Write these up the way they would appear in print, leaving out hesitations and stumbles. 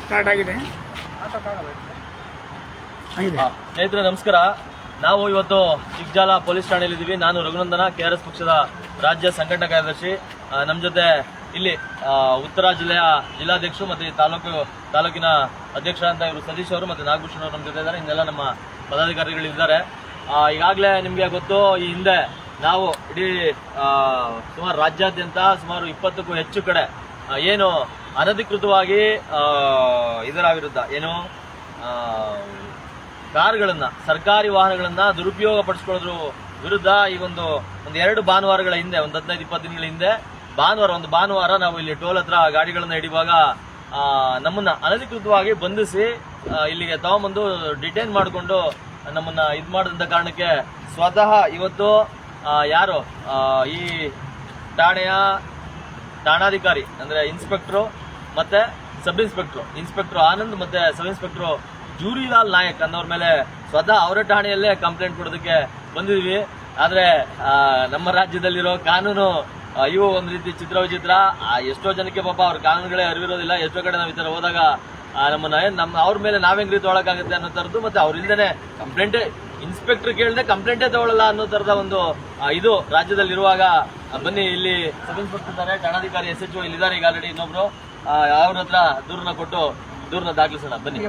Start ಆಗಿದೆ. ಸ್ನೇಹಿತರೆ ನಮಸ್ಕಾರ. ನಾವು ಇವತ್ತು ಚಿಕ್ಕಜಾಲ ಪೊಲೀಸ್ ಠಾಣೆಯಲ್ಲಿದ್ದೀವಿ. ನಾನು ರಘುನಂದನ, KRS ಪಕ್ಷದ ರಾಜ್ಯ ಸಂಘಟನಾ ಕಾರ್ಯದರ್ಶಿ. ನಮ್ಮ ಜೊತೆ ಇಲ್ಲಿ ಉತ್ತರ ಜಿಲ್ಲೆಯ ಜಿಲ್ಲಾಧ್ಯಕ್ಷರು ಮತ್ತು ತಾಲೂಕಿನ ಅಧ್ಯಕ್ಷರಾದಂಥ ಇವರು ಸತೀಶ್ ಅವರು ಮತ್ತು ನಾಗಭೂಷಣ್ ಅವರು ನಮ್ಮ ಜೊತೆ ಇದ್ದಾರೆ. ಇನ್ನೆಲ್ಲ ನಮ್ಮ ಪದಾಧಿಕಾರಿಗಳಿದ್ದಾರೆ. ಈಗಾಗಲೇ ನಿಮಗೆ ಗೊತ್ತು, ಈ ಹಿಂದೆ ನಾವು ಇಡೀ ಸುಮಾರು ರಾಜ್ಯಾದ್ಯಂತ ಸುಮಾರು 20ಕ್ಕೂ ಹೆಚ್ಚು ಕಡೆ ಏನು ಅನಧಿಕೃತವಾಗಿ ಇದರ ವಿರುದ್ಧ ಏನು ಕಾರ್ಗಳನ್ನ, ಸರ್ಕಾರಿ ವಾಹನಗಳನ್ನ ದುರುಪಯೋಗ ಪಡಿಸ್ಕೊಳ್ಳೋದ್ರ ವಿರುದ್ಧ ಈಗ ಒಂದು 2 ಭಾನುವಾರಗಳ ಹಿಂದೆ, ಒಂದು 15-20 ದಿನಗಳ ಹಿಂದೆ ಒಂದು ಭಾನುವಾರ ನಾವು ಇಲ್ಲಿ ಟೋಲ್ ಹತ್ರ ಗಾಡಿಗಳನ್ನ ಹಿಡಿಯುವಾಗ ನಮ್ಮನ್ನ ಅನಧಿಕೃತವಾಗಿ ಬಂಧಿಸಿ ಇಲ್ಲಿಗೆ ತಗೊಂಬಂದು ಡಿಟೈನ್ ಮಾಡಿಕೊಂಡು ನಮ್ಮನ್ನ ಇದು ಮಾಡಿದಂತ ಕಾರಣಕ್ಕೆ ಸ್ವತಃ ಇವತ್ತು ಯಾರು ಈ ಠಾಣೆಯ ಠಾಣಾಧಿಕಾರಿ ಅಂದ್ರೆ ಇನ್ಸ್ಪೆಕ್ಟ್ರು ಮತ್ತೆ ಸಬ್ ಇನ್ಸ್ಪೆಕ್ಟರ್ ಆನಂದ್ ಮತ್ತೆ ಸಬ್ ಇನ್ಸ್ಪೆಕ್ಟರ್ ಜೂರಿಲಾಲ್ ನಾಯಕ್ ಅನ್ನೋರ ಮೇಲೆ ಸ್ವತಃ ಅವರ ಠಾಣೆಯಲ್ಲೇ ಕಂಪ್ಲೇಂಟ್ ಕೊಡೋದಕ್ಕೆ ಬಂದಿದ್ವಿ. ಆದ್ರೆ ನಮ್ಮ ರಾಜ್ಯದಲ್ಲಿರೋ ಕಾನೂನು ಇವು ಒಂದು ರೀತಿ ಚಿತ್ರ ಎಷ್ಟೋ ಜನಕ್ಕೆ ಪಾಪ ಅವ್ರ ಕಾನೂನುಗಳೇ ಅರಿವಿರೋದಿಲ್ಲ. ಎಷ್ಟೋ ಕಡೆ ನಾವು ಈ ತರ ಹೋದಾಗ ನಮ್ಮ ಅವ್ರ ಮೇಲೆ ನಾವೆಂಗ್ ರೀತಿ ತೊಗೊಳಕಾಗುತ್ತೆ ಅನ್ನೋ ತರದ್ದು, ಮತ್ತೆ ಅವ್ರ ಇಲ್ದೇನೆ ಕಂಪ್ಲೇಂಟೇ ಇನ್ಸ್ಪೆಕ್ಟರ್ ಕೇಳದೆ ಕಂಪ್ಲೇಂಟೇ ತಗೊಳ್ಳಲ್ಲ ಅನ್ನೋ ತರದ ಒಂದು ಇದು ರಾಜ್ಯದಲ್ಲಿ ಇರುವಾಗ ಬನ್ನಿ, ಇಲ್ಲಿ ಸಬ್ ಇನ್ಸ್ಪೆಕ್ಟರ್ ಇದ್ದಾರೆ, ಠಾಣಾಧಿಕಾರಿ SHO ಇಲ್ಲಿದ್ದಾರೆ. ಈಗ ಆಲ್ರೆಡಿ ಇನ್ನೊಬ್ರು ಅವ್ರ ಹತ್ರ ದೂರನ್ನ ಕೊಟ್ಟು ದೂರನ್ನ ದಾಖಲಿಸೋಣ. ಬನ್ನಿ.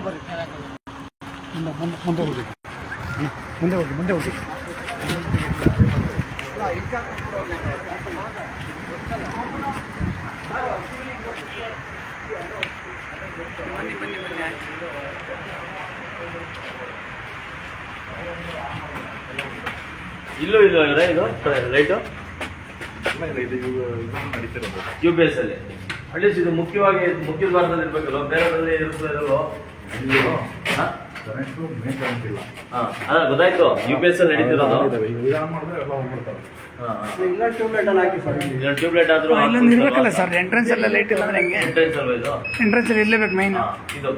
ಇಲ್ಲೂ ಇದು ರೈಟು UPS ಅಲ್ಲಿ ಅಟ್ಲೀಸ್ಟ್ ಇದು ಮುಖ್ಯ ದ್ವಾರದಲ್ಲಿ ಇರ್ಬೇಕಲ್ಲ, ಬೇರೆದಲ್ಲಿ ಇರೋದಿಲ್ಲೋ? ಅದ ಗೊತ್ತಾಯ್ತು, UPS ಅಲ್ಲಿ ನಡೀತಿರೋದು. ಟ್ಯೂಬ್ಲೈಟ್ ಆದ್ರೂ ಇರ್ಬೇಕಲ್ಲ ಸರ್, ಎಂಟ್ರೆನ್ಸ್ ಎಲ್ಲ ಲೈಟ್ ಇಲ್ಲ ಅಂದ್ರೆ ಹೆಂಗೆ? ಎಂಟ್ರೆನ್ಸ್ ಅಲ್ವಾ ಇದು? ಎಂಟ್ರೆನ್ಸ್ ಅಲ್ಲಿ ಇರ್ಲೇಬೇಕು ಮೈನ್ ಇದು.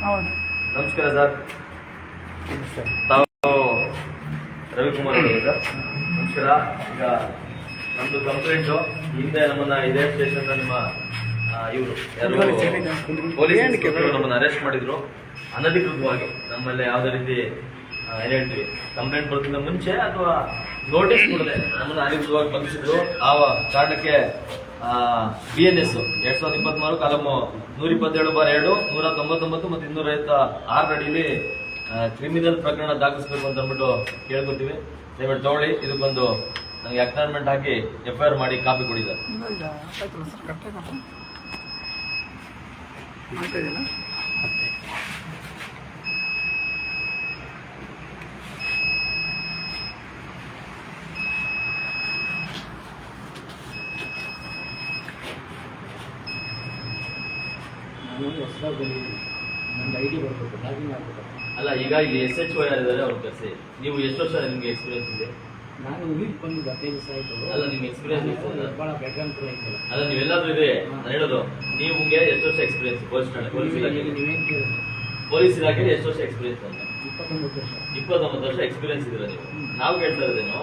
ಹೌದು. ನಮಸ್ಕಾರ ಸರ್, ತಾವು ರವಿಕುಮಾರ್ ಅವರು ಸರ್. ನಮಸ್ಕಾರ. ಈಗ ನಮ್ದು ಕಂಪ್ಲೇಂಟು ಹಿಂದೆ ನಮ್ಮನ್ನ ಇದೇ ಸ್ಟೇಷನ್ ನಿಮ್ಮ ಇವರು ಪೊಲೀಸ್ ನಮ್ಮನ್ನ ಅರೆಸ್ಟ್ ಮಾಡಿದ್ರು ಅನಧಿಕೃತವಾಗಿ. ನಮ್ಮಲ್ಲಿ ಯಾವುದೇ ರೀತಿ ಏನ್ ಹೇಳ್ತೀವಿ, ಕಂಪ್ಲೇಂಟ್ ಬರೋದಕ್ಕಿಂತ ಮುಂಚೆ ಅಥವಾ ನೋಟಿಸ್ ಕೊಡದೆ ನಮ್ಮನ್ನ ಅನಧಿಕೃತವಾಗಿ ಬಂಧಿಸಿದ್ರು. ಆ ಕಾರಣಕ್ಕೆ BNS 2023 ಕಾಲಮ್ 127/2, 199 ಮತ್ತು 256 ಅಡಿಯಲ್ಲಿ ಕ್ರಿಮಿನಲ್ ಪ್ರಕರಣ ದಾಖಲಿಸಬೇಕು ಅಂತ ಅಂದ್ಬಿಟ್ಟು ಕೇಳ್ಕೊತೀವಿ. ದಯವಿಟ್ಟು ತಗೊಳ್ಳಿ. ಇದಕ್ಕೊಂದು ನನಗೆ ಅಕ್ನಾಲ್ಜ್ಮೆಂಟ್ ಹಾಕಿ FIR ಮಾಡಿ ಕಾಪಿ ಕೊಡಿದ್ದಾರೆ. ಅಲ್ಲ, ಈಗ ಇಲ್ಲಿ SHO ಯಾರಿದ್ದಾರೆ ಅವ್ರು ಕರೆಸಿ. ನೀವು ಎಷ್ಟು ವರ್ಷ ನಿಮ್ಗೆ ಎಕ್ಸ್ಪೀರಿಯನ್ಸ್ ಇದೆ? ನಾನು ಊರಿಗೆ ಬಂದು 15 ದಿವಸ ಆಯ್ತು. ಅಲ್ಲ, ನಿಮ್ಗೆ ಎಕ್ಸ್ಪೀರಿಯನ್ಸ್ ಇದೆ? ಬಹಳ ಬ್ಯಾಕ್ಗ್ರೌಂಡ್ ಇಲ್ಲ. ಅಲ್ಲ, ನೀವೆಲ್ಲಾದ್ರೂ ಇದೆ ನಾನು ಹೇಳೋದು. ನಿಮ್ಗೆ ಎಷ್ಟು ವರ್ಷ ಎಕ್ಸ್ಪೀರಿಯನ್ಸ್ ಪೊಲೀಸ್ ಇಲಾಖೆಯಲ್ಲಿ? ನೀವೇನು ಕೇಳಿದ್ರೆ ಪೊಲೀಸ್ ಇಲಾಖೆಯಲ್ಲಿ ಎಷ್ಟು ವರ್ಷ ಎಕ್ಸ್ಪೀರಿಯನ್ಸ್ ಅಂತ? 29 ವರ್ಷ. 29 ವರ್ಷ ಎಕ್ಸ್ಪೀರಿಯನ್ಸ್ ಇದ್ದೀರಾ ನೀವು. ನಾವು ಕೇಳ್ತಾ ಇರೋದೇನು,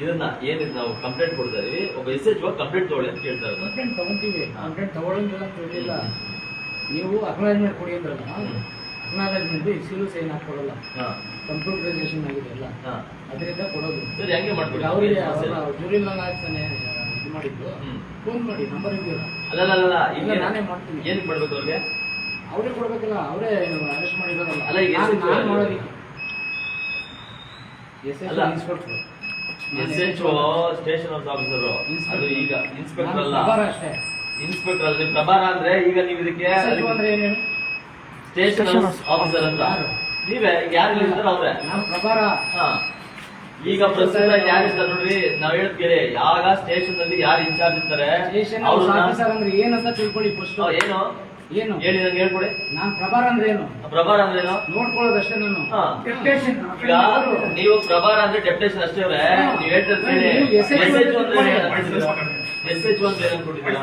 ಇದನ್ನ ಏನಿದೆ ನಾವು ಕಂಪ್ಲೇಂಟ್ ಕೊಡ್ತಾ ಇದೀವಿ, ಒಬ್ಬ SHO ಕಂಪ್ಲೇಂಟ್ ತಗೊಳ್ಳಿ ಅಂತ ಕೇಳ್ತಾ ಇರೋದು. ಕಂಪ್ಲೇಂಟ್ ತಗೊಂತೀವಿ, ಕಂಪ್ಲೇಂಟ್ ತಗೊಳ್ಳೋದಿಲ್ಲ ಅಂತ ಹೇಳಿಲ್ಲ. ನೀವು ಅಕ್ನಾಲಜ್ಮೆಂಟ್ ಕೊಡಿ ಅಂದ್ರಲ್ಲ, ಅಕ್ನಾಲಜ್ಮೆಂಟ್ ಇಸಿಲು ಸೈನ್ ಹಾಕೊಡಲ್ಲ, ಕಂಪ್ಯೂಟರೈಸೇಷನ್ ಆಗಿದೆ ಅಲ್ಲ, ಅದರಿಂದ ಕೊಡೋದು. ಸರಿ, ಹಂಗೆ ಮಾಡ್ಕೊಳ್ಳಿ. ಅವರಿಗೆ ಜೂರಿಲಾಲ್ ಹಾಕ್ತಾನೆ ಇದು ಮಾಡಿದ್ದು, ಫೋನ್ ಮಾಡಿ, ನಂಬರ್ ಇದೆಯಲ್ಲ. ಅಲ್ಲ, ಈಗ ನಾನೇ ಮಾಡ್ತೀನಿ. ಏನಕ್ಕೆ ಮಾಡ್ಬೇಕು ಅವ್ರಿಗೆ? ಅವರೇ ಕೊಡ್ಬೇಕಲ್ಲ, ಅವರೇ ಅರೆಸ್ಟ್ ಮಾಡಿರೋದಲ್ಲ. ಅಲ್ಲ, ಈಗ ನಾನು ಮಾಡೋದಕ್ಕೆ SHO ಸ್ಟೇಷನ್ ಆಫೀಸರ್, ಅದು ಈಗ ಇನ್ಸ್ಪೆಕ್ಟರ್ ಅಲ್ಲ. ಅಷ್ಟೇ ಇನ್ಸ್ಪೆಕ್ಟರ್ ಅಲ್ಲ, ನೀವು ಪ್ರಭಾರ ಅಂದ್ರೆ ಈಗ ನೀವು ಇದಕ್ಕೆ ಸ್ಟೇಷನ್ ಆಫೀಸರ್ ಅಂತ ನೀವೇ. ಯಾರು ಇರ್ತಾರ ಅವ್ರೆ? ನಾವು ಪ್ರಭಾರ. ಈಗ ಪ್ರಸ್ತುತ ಯಾರಿರ್ತಾರೆ ನೋಡ್ರಿ, ನಾವ್ ಹೇಳದ್ ಕೇಳಿ. ಯಾವಾಗ ಸ್ಟೇಷನ್ ಅಲ್ಲಿ ಯಾರು ಇನ್ಚಾರ್ಜ್ ಇರ್ತಾರೆ ಆಫೀಸರ್ ಅಂದ್ರೆ ಏನಂತ ತಿಳ್ಕೊಳ್ಳಿ ಫಸ್ಟ್. ಏನು ಏನು ಹೇಳಿ, ನಂಗೆ ಹೇಳ್ಕೊಡಿ. ನಾನ್ ಪ್ರಭಾರ ಅಂದ್ರೆ ಏನು? ಪ್ರಭಾರ ಅಂದ್ರೆ ಏನು ನೋಡ್ಕೊಳ್ಳೋದಷ್ಟೇ ನಾನು. ಈಗ ನೀವು ಪ್ರಭಾರ ಅಂದ್ರೆ ಡೆಪ್ಟೇಷನ್ ಅಷ್ಟೇ ಅವ್ರೆ. ನೀವ್ ಹೇಳ್ತಾರೆ ಕೇಳಿ. SHO ಅಂದ್ರೆ ಅನ್ಕೊಂಡಿದ್ದೀರಾ?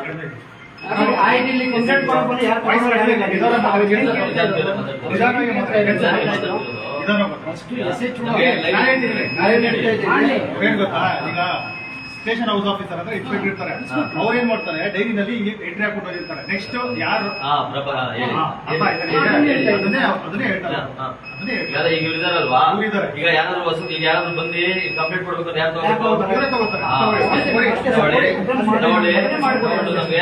ಸ್ಟೇಷನ್ ಹೌಸ್ ಆಫೀಸರ್ ಅಂದ್ರೆ ಇನ್ಸ್ಪೆಕ್ಟರ್ ಇರ್ತಾರೆ. ಅವ್ರು ಏನ್ ಮಾಡ್ತಾರೆ, ಡೈರಿನಲ್ಲಿ ಎಂಟ್ರಿ ಹಾಕೊಂಡು ಹೋಗಿರ್ತಾರೆ. ನೆಕ್ಸ್ಟ್ ಯಾರು ಅದನ್ನೇ ಹೇಳ್ತಾರೆ. ಈಗ ಇವ್ರು ಇದಾರಲ್ವಾ, ಇವ್ರಿದ್ದಾರೆ. ಈಗ ಯಾರಾದ್ರೂ ಹೊಸ ಈಗ ಯಾರಾದ್ರೂ ಬಂದು ಕಂಪ್ಲೇಂಟ್ ಕೊಡ್ಬೇಕು, ಯಾರು ಅವರೇ ತಗೋತಾರೆ. ತಗೊಂಡು ನಮ್ಗೆ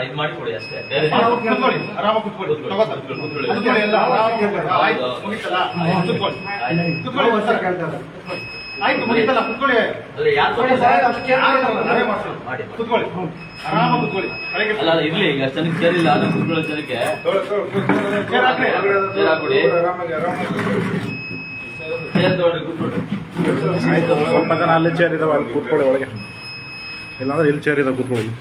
ಇದು ಮಾಡಿ ಕೊಡಿ ಅಷ್ಟೇ. ಬೇರೆ ಕುತ್ಕೊಳ್ಳಿ, ಆರಾಮಾಗಿ ಕುತ್ಕೊಳ್ಳಿ. ತಗೋತಾರೆ. ಕುತ್ಕೊಳ್ಳಿ, ಎಲ್ಲ ಆರಾಮಾಗಿ ಇರ್ತಾರೆ. ಆಯ್ತು, ಮುಗೀತಲ್ಲ? ಕುತ್ಕೊಳ್ಳಿ. ಕುತ್ಕೊಳ್ಳಿ ಸರ್, ಆಯ್ತು ಮುಗೀತಲ್ಲ? ಕುತ್ಕೊಳ್ಳಿ. ಅಲ್ಲ ಯಾರು ನಾವೇ ಮಾಡ್ತೀವಿ. ಕುತ್ಕೊಳ್ಳಿ, ಆರಾಮಾಗಿ ಕುತ್ಕೊಳ್ಳಿ. ಅಲ್ಲ ಇರ್ಲಿ, ಈಗ ಜನಕ್ಕೆ ಸೇರಿಲ್ಲ, ನಾವು ಕುತ್ಕೊಳ್ಳೋ ಜನಕ್ಕೆ ಚೇರ್ ಹಾಕ್ರಿ. ಸೇರ್ ಹಾಕ್ಬಿಡಿ, ಸೇರ್ ತಗೊಳ್ರಿ, ಕೂತ್ಬಿಡ್ರಿ. ಆಯ್ತು, ಸ್ವಲ್ಪ ಜನ ಅಲ್ಲಿ ಚೇರ್ ಇದಾವೆ, ಅಲ್ಲಿ ಕೂತ್ಕೊಳ್ಳಿ ಒಳಗೆ. ಇಲ್ಲಾಂದ್ರೆ ಇಲ್ಲಿ ಚೇರ್ ಇದಾವೆ, ಕೂತ್ಕೊಳ್ಳಿ.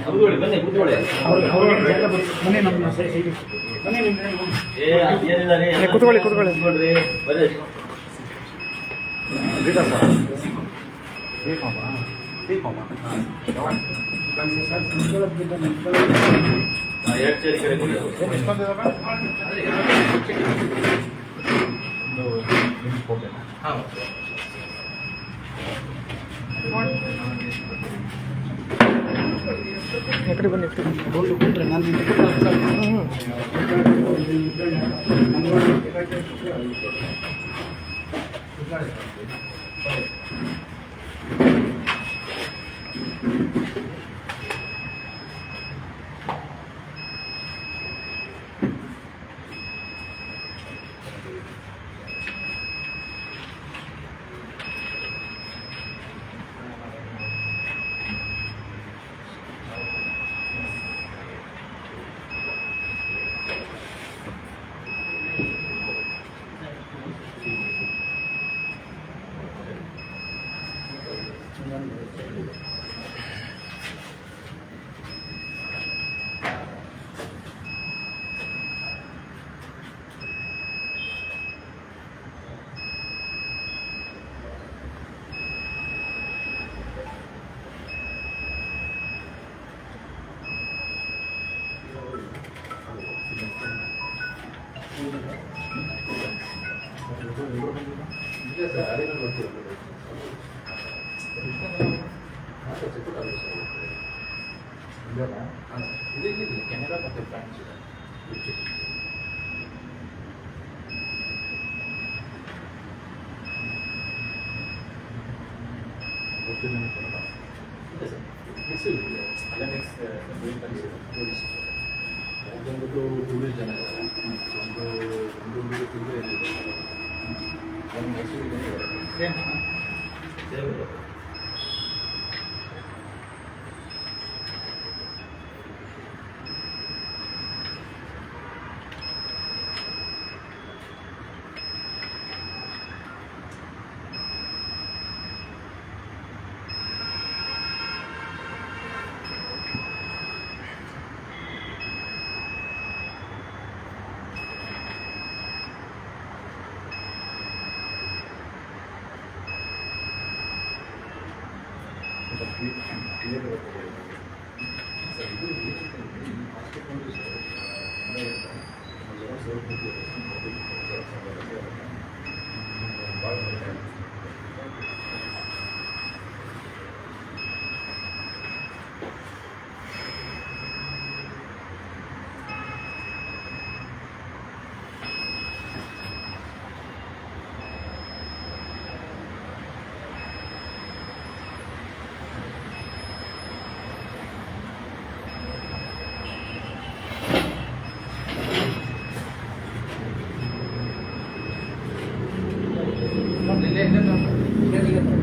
ಕೂತ್ಕೊಳ್ಳಿ, ಬನ್ನಿ ಕೂತ್ಕೊಳ್ಳಿ. ಏ ಅದೇನಿಲ್ಲ ರೀ, ಕೂತ್ಕೊಳ್ಳಿ, ಕೂತ್ಕೊಳ್ಳಿ. ಕೂತ್ಕೊಳ್ರಿ, ಬರ್ರಿ. ಇದಾ ಸರ್? ಎರಡು ಚೇರ್ ಕಡೆ ಕೊಡಿ. ಎಕಡೆ ಬನ್ನಿ, ಕೆನರಾ ಮತ್ತು ಫ್ರಾನ್ಸ್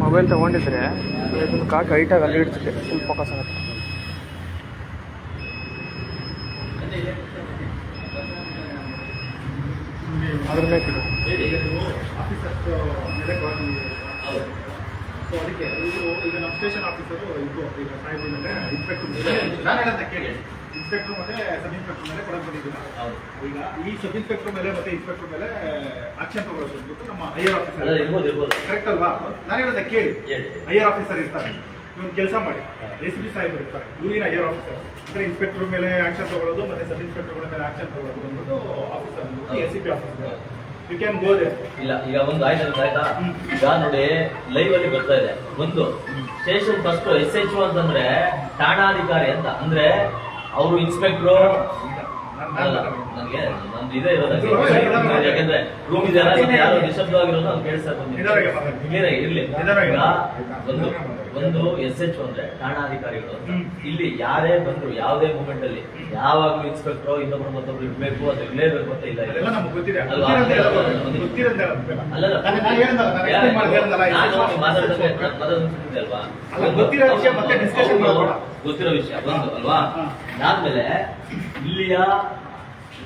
ಮೊಬೈಲ್ ತಗೊಂಡಿದ್ರೆ ಇದನ್ನು ಕಾಕಿ ಹೈಟಾಗಿ ಅಲ್ಲಿ ಇಡ್ತಿದ್ದೆ, ಫುಲ್ ಫೋಕಸ್ ಆಗುತ್ತೆ. ಅದ್ರ ಮೇಲೆ ಅದಕ್ಕೆ ಈಗ ನಮ್ಮ ಸ್ಟೇಷನ್ ಆಫೀಸರು ಇದು ಈಗ ಸಾಹೇಬ್ರ ಮೇಲೆ ಇನ್ಸ್ಪೆಕ್ಟರ್ ನಾನು ಹೇಳಂತ ಕೇಳಿ, ಇನ್ಸ್ಪೆಕ್ಟರ್ ಮತ್ತೆ ಸಬ್ ಇನ್ಸ್ಪೆಕ್ಟರ್ ಮೇಲೆ ಕೊಡಕ್ ಬಂದಿದ್ದೀವಿ. ಈಗ ಈ ಸಬ್ ಇನ್ಸ್ಪೆಕ್ಟರ್ ಮೇಲೆ ಮತ್ತೆ ಇನ್ಸ್ಪೆಕ್ಟರ್ ಮೇಲೆ ಆಕ್ಷನ್ ತಗೊಳ್ಬೇಕು ನಮ್ಮ ಹೈಯರ್ ಆಫೀಸರ್. ಕರೆಕ್ಟ್ ಅಲ್ವಾ? ನಾನು ಹೇಳಂತ ಕೇಳಿ, ಹೈಯರ್ ಆಫೀಸರ್ ಇರ್ತಾರೆ, ಇವ್ನು ಕೆಲಸ ಮಾಡಿ ACP ಸಾಹೇಬರು ಇರ್ತಾರೆ, ಇವ್ರಿನ ಹೈಯರ್ ಆಫೀಸರ್ ಅಂದ್ರೆ ಇನ್ಸ್ಪೆಕ್ಟರ್ ಮೇಲೆ ಆಕ್ಷನ್ ತಗೊಳ್ಳೋದು ಮತ್ತೆ ಸಬ್ ಇನ್ಸ್ಪೆಕ್ಟರ್ ಮೇಲೆ ಆಕ್ಷನ್ ತಗೊಳ್ಳೋದು ಅಂದ್ಬಿಟ್ಟು officer ACP officer. You can go there. ಇಲ್ಲ ಈಗ ಒಂದು ಆಯ್ತಾ ಈಗ ನೋಡಿ ಲೈವ್ ಅಲ್ಲಿ ಬರ್ತಾ ಇದೆ ಒಂದು ಸ್ಟೇಷನ್ ಫಸ್ಟ್ SHO ಅಂತಂದ್ರೆ ಠಾಣಾಧಿಕಾರಿ ಅಂತ ಅಂದ್ರೆ ಅವರು ಇನ್ಸ್ಪೆಕ್ಟ್ರು ಅಲ್ಲ ನನಗೆ ನಮ್ದು ಇದೇ ಇರೋದು ಯಾಕಂದ್ರೆ ರೂಮ್ ಇದೆಯಲ್ಲ ಯಾರು ನಿಶಬ್ದವಾಗಿರೋದು ಅವ್ನು ಕೇಳಿಸ್ತಾ ಇರ್ಲಿ. ಈಗ ಒಂದು SHO ಅಂದ್ರೆ ಠಾಣಾಧಿಕಾರಿಗಳು ಅಂತ. ಇಲ್ಲಿ ಯಾರೇ ಬಂದ್ರು ಯಾವುದೇ ಮೂಮೆಂಟ್ ಅಲ್ಲಿ ಯಾವಾಗ್ಲೂ ಇನ್ಸ್ಪೆಕ್ಟರ್ ಇನ್ನೊಬ್ರು ಮತ್ತೊಬ್ರು ಇರ್ಬೇಕು ಅದು ಇರ್ಲೇಬೇಕು ಅಂತ ಇಲ್ಲ ಎಲ್ಲ ನಮ್ಗೆ ಗೊತ್ತಿದೆ. ಅಲ್ವಾ? ಗೊತ್ತಿರೋದೇ ಅಲ್ಲಲ್ಲ ನಾನು ಹೇಳಿದ್ನಲ್ಲ, ನಾನು explain ಮಾಡ್ದೆ ಹೇಳಿದ್ನಲ್ಲ, ನಾನು ಮಾತಾಡ್ತೇನೆ ಅಲ್ವಾ ಅಲ್ಲ, ಗೊತ್ತಿರೋ ವಿಷಯ ಮತ್ತೆ discussion ಮಾಡೋಣ. ಗೊತ್ತಿರೋ ವಿಷಯ ಒಂದು ಅಲ್ವಾ ಅದಾದ್ಮೇಲೆ ಇಲ್ಲಿಯ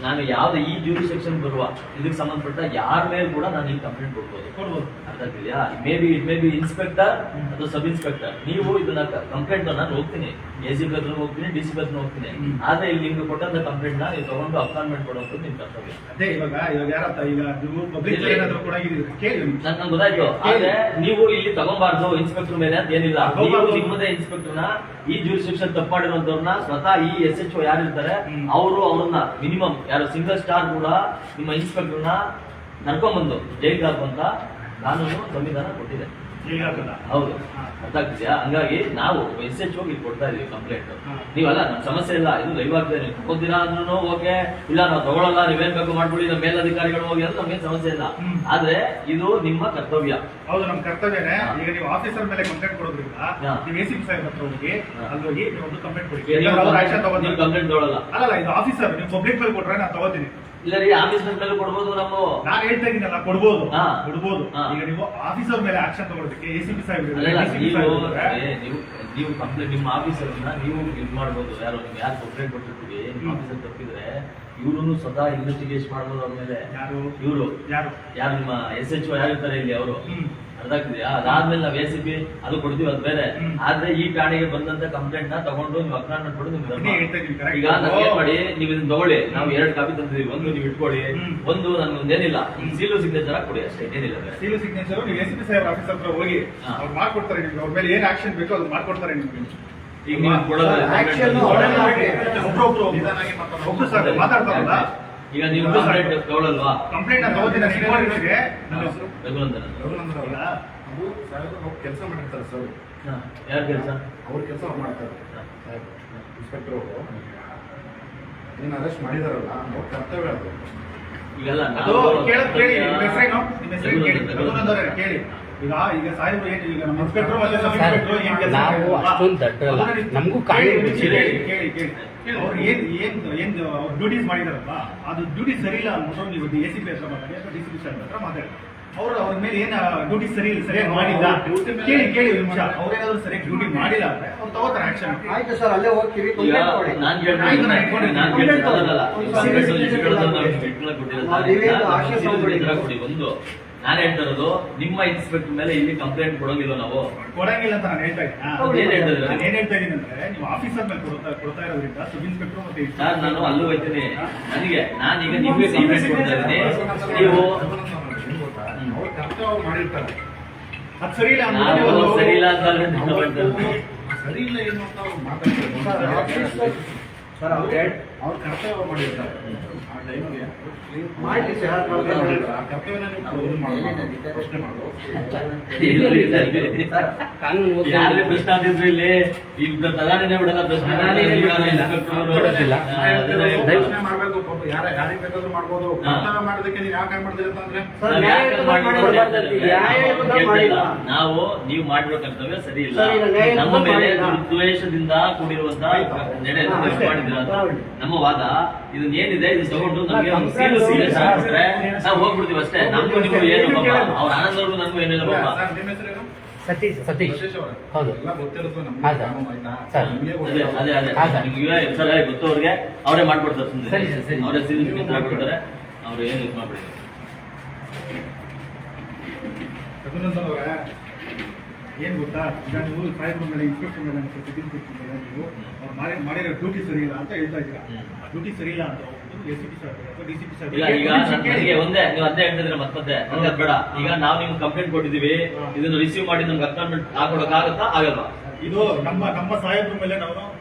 ನಾನು ಯಾವ್ದು ಈ ಜ್ಯೂರಿ ಸೆಕ್ಷನ್ ಬರುವ ಇದಕ್ಕೆ ಸಂಬಂಧಪಟ್ಟ ಯಾರ ಮೇಲೆ ಕೂಡ ನಾನು ಈ ಕಂಪ್ಲೇಂಟ್ ಕೊಡ್ಬೋದು. ಅರ್ಥ ಆಗ್ತಿದ್ಯಾ? ಇಟ್ ಮೇ ಬಿ ಇನ್ಸ್ಪೆಕ್ಟರ್ ಅಥವಾ ಸಬ್ ಇನ್ಸ್ಪೆಕ್ಟರ್. ನೀವು ಇದನ್ನ ಕಂಪ್ಲೇಂಟ್ ನಾನು ಹೋಗ್ತೀನಿ, ACP ಹತ್ರ ಹೋಗ್ತೀನಿ, DCP ಹತ್ರ ಹೋಗ್ತೀನಿ. ಆದ್ರೆ ಇಲ್ಲಿ ನಿಮ್ಗೆ ಕೊಟ್ಟಂತ ಕಂಪ್ಲೇಂಟ್ ನ ನೀವು ತಗೊಂಡು ಅಪಾಯಿಂಟ್ಮೆಂಟ್ ಕೊಡುವಂಥದ್ದು ನಿಮ್ ಕರ್ತವ್ಯ. ಅದೇ ಇವಾಗ ಯಾರತ್ತ ಈಗ ನೀವು ಪಬ್ಲಿಕ್ ಏನಾದ್ರು ಕೂಡ ಕೇಳಿ ನನ್ಗೆ ಗೊತ್ತಾಯ್ತು. ಆದ್ರೆ ನೀವು ಇಲ್ಲಿ ತಗೊಂಬಾರ್ದು ಇನ್ಸ್ಪೆಕ್ಟರ್ ಮೇಲೆ ಅಂತ ಏನಿಲ್ಲ. ನೀವು ನಿಮ್ಮದೇ ಇನ್ಸ್ಪೆಕ್ಟರ್ ನ ಈ ಜ್ಯೂರಿಸ್ಡಿಕ್ಷನ್ ತಪ್ಪು ಮಾಡಿರುವಂತವ್ರನ್ನ ಸ್ವತಃ ಈ SHO ಯಾರಿರ್ತಾರೆ ಅವರು ಅವ್ರನ್ನ ಮಿನಿಮಮ್ ಯಾರು ಸಿಂಗಲ್ ಸ್ಟಾರ್ ಕೂಡ ನಿಮ್ಮ ಇನ್ಸ್ಪೆಕ್ಟರ್ ನ ನಡ್ಕೊಂಡ್ಬಂದು ಜೈಲ್ಗೆ ಹಾಕುವಂತ ಕಾನೂನು ಸಂವಿಧಾನ ಕೊಟ್ಟಿದೆ. ಹೌದು, ಅರ್ಥ ಆಗ್ತಿದ್ಯಾ? ಹಂಗಾಗಿ ನಾವು SHO ಇಲ್ಲಿ ಕೊಡ್ತಾ ಇದೀವಿ ಕಂಪ್ಲೇಂಟ್. ನೀವಲ್ಲ ನಮ್ ಸಮಸ್ಯೆ ಇಲ್ಲ, ಇದು ಲೈವ್ ಆಗ್ತದೆ. ನೀವು ತಗೋದಿನ ಅಂದ್ರೂ ಓಕೆ, ಇಲ್ಲ ನಾವು ತಗೊಳ್ಳಲ್ಲ, ನೀವೇನ್ ಬೇಕು ಮಾಡ್ಬಿಡಿ, ನಮ್ಮ ಮೇಲಧಿಕಾರಿಗಳು ಹೋಗಿ ಅಂತ ನಮ್ಗೇನ್ ಸಮಸ್ಯೆ ಇಲ್ಲ. ಆದ್ರೆ ಇದು ನಿಮ್ಮ ಕರ್ತವ್ಯ. ಹೌದು, ನಮ್ ಕರ್ತವ್ಯನೇ. ಈಗ ನೀವು ಆಫೀಸರ್ ಮೇಲೆ ಕಂಪ್ಲೇಂಟ್ ಕೊಡೋದ್ರಿಂದ ನೀವು ACP ಸಾಹೇಬ್ ಹತ್ರ ಹೋಗಿ ಅಲ್ಲಿ ಹೋಗಿ ನೀವು ಒಂದು ಕಂಪ್ಲೇಂಟ್ ಕೊಡಿ. ನೀವು ಕಂಪ್ಲೇಂಟ್ ತಗೊಳ್ಳಲ್ಲ. ಅಲ್ಲ, ಇದು ಆಫೀಸರ್ ನೀವು ಪಬ್ಲಿಕ್ ಮೇಲೆ ಕೊಟ್ರೆ ನಾನು ತಗೋತೀನಿ. ಇಲ್ಲ ರೀ, ಆಫೀಸ್ ಮೇಲೆ ಕೊಡ್ಬೋದು. ನಾವು ನಾನು ಹೇಳ್ತಾ ಇದೀನಲ್ಲ, ಕೊಡ್ಬೋದು. ಹಾ. ಈಗ ನೀವು ಆಫೀಸರ್ ಮೇಲೆ ಆಕ್ಷನ್ ತಗೊಳ್ಳೋದಕ್ಕೆ ACP ಸಾಹೇಬ್ ನೀವು ಕಂಪ್ಲೇಂಟ್ ನಿಮ್ಮ ಆಫೀಸರ್ ನೀವು ಇದು ಮಾಡ್ಬೋದು. ಯಾರು ನೀವು ಯಾರು ಕಂಪ್ಲೇಂಟ್ ಕೊಟ್ಟಿರ್ತೀವಿ ನಿಮ್ಮ ಆಫೀಸರ್ ತಪ್ಪಿದ್ರೆ ಇವ್ರು ಸ್ವತಃ ಇನ್ವೆಸ್ಟಿಗೇಷನ್ ಮಾಡ್ಬೋದು ಅವ್ರ ಮೇಲೆ. ಇವರು ಯಾರು ನಿಮ್ಮ SHO ಯಾರಿರ್ತಾರೆ ಇಲ್ಲಿ ಅವರು. ಅರ್ಥ ಆಗ್ತಿದೆಯಾ? ಅದಾದ್ಮೇಲೆ ನಾವು ACP ಅದು ಕೊಡ್ತೀವಿ, ಅದು ಬೇರೆ. ಆದ್ರೆ ಈ ಗಾಡಿಗೆ ಬಂದಂತ ಕಂಪ್ಲೇಂಟ್ ನ ತಗೊಂಡು ನೀವು ಅಕ್ನಾಲ್ಜ್ಮೆಂಟ್ ಕೊಡು. ಈಗ ನಾನು ಏನ್ ಮಾಡಿ, ನೀವು ಇದನ್ನ ತಗೊಳ್ಳಿ, ನಾವು 2 ಕಾಪಿ ತಂದಿದೀವಿ. ಒಂದು ನೀವು ಇಟ್ಕೊಳ್ಳಿ, ಒಂದು ನನ್ಗೊಂದೇನಿಲ್ಲ ಸೀಲು ಸಿಗ್ನೇಚರ್ ಕೊಡಿ ಅಷ್ಟೇ, ಏನಿಲ್ಲ. ಸೀಲು ಸಿಗ್ನೇಚರ್ ನೀವು ACP ಸಾಹೇಬ್ ಆಫೀಸರ್ ಹತ್ರ ಹೋಗಿ ಅವ್ರು ಮಾಡ್ಕೊಡ್ತಾರೆ. ನಿಮ್ಗೆ ಅವ್ರ ಮೇಲೆ ಏನ್ ಆಕ್ಷನ್ ಬೇಕೋ ಅದು ಮಾಡ್ಕೊಡ್ತಾರೆ ನಿಮ್ಗೆ. ಈಗ ನೀವು ಕೊಡೋದು ಒಬ್ರು ಸರ್ ಮಾತಾಡ್ತಾರಲ್ಲ, ಈಗ ನೀವು ಕಂಪ್ಲೇಂಟ್ ತಗೊಳ್ಳಲ್ವಾ? ಕಂಪ್ಲೇಂಟ್ ತಗೋತೀನಿ. ಕೆಲಸ ಮಾಡಿರ್ತಾರೆ ಸರ್. ಯಾರ ಕೆಲಸ? ಅವ್ರ ಕೆಲಸ ಅವ್ರು ಮಾಡ್ತಾರೆ. ಇನ್ಸ್ಪೆಕ್ಟರ್ ಅವರು ನೀನು ಅರೆಸ್ಟ್ ಮಾಡಿದಾರಲ್ಲ, ಅವ್ರ ಕರ್ತವ್ಯ ಅದು. ಈಗಲ್ಲ ಅದು ಕೇಳಿ ನಿಮ್ಮ ಹೆಸರೇನು? ನಿಮ್ಮ ಹೆಸರು ಕೇಳಿ, ರಘುನಂದನ್ ಕೇಳಿ. ಈಗ ಸಾಹೇಬ್ರು ಏನು, ಈಗ ನಮ್ಮ ಇನ್ಸ್ಪೆಕ್ಟರ್ ಮತ್ತೆ ಸಬ್ ಇನ್ಸ್ಪೆಕ್ಟರ್ ಏನ್ ಕೆಲಸ? ನಾವು ಅಷ್ಟೊಂದು ದಡ್ಡರಲ್ಲ, ನಮಗೂ ಕಾನೂನು ಕೇಳಿ ಅವ್ರು ಏನ್ ಅವ್ರ ಡ್ಯೂಟೀಸ್ ಮಾಡಿದಾರಲ್ಲ, ಅದು ಡ್ಯೂಟಿ ಸರಿ ಇಲ್ಲ ಅಂದ್ಬಿಟ್ಟು ನೀವು ACP ಹತ್ರ ಮಾತಾಡಿ ಅಥವಾ DCP ಸಾಹೇಬ್ ಹತ್ರ ಮಾತಾಡಿ. ಅವ್ರ ಮೇಲೆ ಏನ್ ಡ್ಯೂಟಿ ಸರಿಯಾಗಿ ಮಾಡಿಲ್ಲ ಕೇಳಿ ನಿಮಿಷ. ಅವ್ರೇನಾದ್ರು ಸರಿಯಾಗಿ ಡ್ಯೂಟಿ ಮಾಡಿಲ್ಲ ಅಂದ್ರೆ ಅವ್ರು ತಗೋತಾರೆ ಆಕ್ಷನ್. ಆಯ್ತು ಸರ್, ಅಲ್ಲೇ ಹೋಗ್ತೀವಿ. ಒಂದು ನಾನು ಹೇಳ್ತಾ ಇರೋದು, ನಿಮ್ಮ ಇನ್ಸ್ಪೆಕ್ಟರ್ ಮೇಲೆ ಇಲ್ಲಿ ಕಂಪ್ಲೇಂಟ್ ಕೊಡೋಂಗಿಲ್ಲ ನಾವು. ಕೊಡಂಗಿಲ್ಲ ಅಂತ ನಾನು ಹೇಳ್ತಾ ಇದ್ದೀನಿ. ನಾನು ಏನ್ ಹೇಳ್ತಾ ಇದ್ದೀನಿ ಅಂದ್ರೆ, ನೀವು ಆಫೀಸರ್ ಮೇಲೆ ಕೊಡ್ತಾ ಇರೋದ್ರಿಂದ ಸಬ್ ಇನ್ಸ್ಪೆಕ್ಟರ್ ಮತ್ತೆ ಸರ್ ನಾನು ಅಲ್ಲೂ ಹೋಗ್ತೀನಿ. ನಾನೀಗ ನಿಮ್ಗೆ ಕಂಪ್ಲೇಂಟ್ ಕೊಡ್ತಾ ಇದ್ದೀನಿ. ನೀವು ಅವ್ರ ಕರ್ತವ್ಯ ಅವ್ರು ಮಾಡಿರ್ತಾರೆ. ಅದು ಸರಿ ಇಲ್ಲ ಸರಿ ಇಲ್ಲ ಅಂತ ಸರಿ ಇಲ್ಲ ಏನು ಅಂತ ಅವ್ರು ಮಾತಾಡ್ತಾರೆ ಸರ್. ಅವ್ರ ಕರ್ತವ್ಯ ಅವ್ರು ಮಾಡಿರ್ತಾರೆ. ಆ ಟೈಮಲ್ಲಿ ಮಾಡಿ ಸರ್, ಆ ಕರ್ತವ್ಯನ ನೀವು ಇದು ಮಾಡೋದು, ಪ್ರಶ್ನೆ ಮಾಡೋದು. ಕಾನೂನು ಯಾರೇ ಪ್ರಶ್ನೆ ಅಂತಿದ್ರು ಇಲ್ಲಿ ಈಗ ತಗಾನೇ ಬಿಡಲ್ಲ ಪ್ರಶ್ನೆ. ಪ್ರಶ್ನೆ ಮಾಡ್ಬೇಕು, ಯಾರಿಗೆ ಬೇಕಾದ್ರೂ ಮಾಡ್ಬೋದು. ಕರ್ತವ್ಯ ಮಾಡೋದಕ್ಕೆ ನೀವು ಯಾಕೆ ಮಾಡಿದ್ರಿ ಅಂತಂದ್ರೆ ನಾವು ನೀವು ಮಾಡಿರೋ ಕರ್ತವ್ಯ ಸರಿ ಇಲ್ಲ, ನಮ್ಮ ಮೇಲೆ ದ್ವೇಷದಿಂದ ಕೂಡಿರುವಂತಹ ನಡೆ ಮಾಡಿದ್ರ ನಮ್ಮ ವಾದ. ಇದನ್ನ ಏನಿದೆ ಇದು ತಗೊಂಡು ನಮಗೆ ನಾವು ಹೋಗ್ಬಿಡ್ತೀವಿ ಅಷ್ಟೇ. ನಮ್ಗೂ ನಿಮ್ಗೂ ಏನು ಅವ್ರ ಆನಂದವ್ರಿಗೂ ನನ್ಗೂ ಏನಿಲ್ಲ ಬಾಬಾ. ನಿಮ್ಮ ಹೆಸರೇನು? ಸತೀಶ್. ಹೌದು. ಎಲ್ಲ ಗೊತ್ತಿರುತ್ತೆ ನಮ್ಗೆ. ಹೌದಾ? ಸರ್. ಅದೇ ನಿಮ್ಗೆ ಸರ್ ಗೊತ್ತು, ಅವ್ರಿಗೆ ಅವರೇ ಮಾಡ್ಕೊಡ್ತಾರೆ. ಸುಮ್ಮನೆ ಅವರೇ ಸೀರಿಯಸ್ ಮಾಡ್ಕೊಡ್ತಾರೆ. ಅವ್ರು ಏನು ಇದು ಮಾಡ್ಬಿಡಿ. ರಘುನಂದನ್ ಅವರೇ, ಏನ್ ಗೊತ್ತಾ, ಈಗ ನೀವು ಸಾಹೇಬ್ರ ಮೇಲೆ ಇನ್ಸ್ಪೆಕ್ಟರ್ ಮೇಲೆ ನೀವು ಅವ್ರು ಮಾಡಿರೋ ಡ್ಯೂಟಿ ಸರಿ ಇಲ್ಲ ಅಂತ ಹೇಳ್ತಾ ಇದ್ದೀರಾ. ಡ್ಯೂಟಿ ಸರಿ ಇಲ್ಲ ಅಂತ ACP ಸಾಹೇಬ್ ಅಥವಾ DCP ಇಲ್ಲ, ಈಗ ನನಗೆ ಒಂದೇ ನೀವು ಅದೇ ಹೇಳ್ತಿದ್ರೆ ಮತ್ತೆ ಹಂಗದ್ ಬೇಡ. ಈಗ ನಾವು ನಿಮ್ಗೆ ಕಂಪ್ಲೇಂಟ್ ಕೊಟ್ಟಿದೀವಿ, ಇದನ್ನು ರಿಸೀವ್ ಮಾಡಿ ನಮ್ಗೆ ಅಪಾಯಿಂಟ್ಮೆಂಟ್ ಹಾಕೊಡಕ್ಕಾಗತ್ತಾ? ಆಗಲ್ವಾ? ಇದು ನಮ್ಮ ಸಾಹೇಬ್ರ ಮೇಲೆ ನಾವು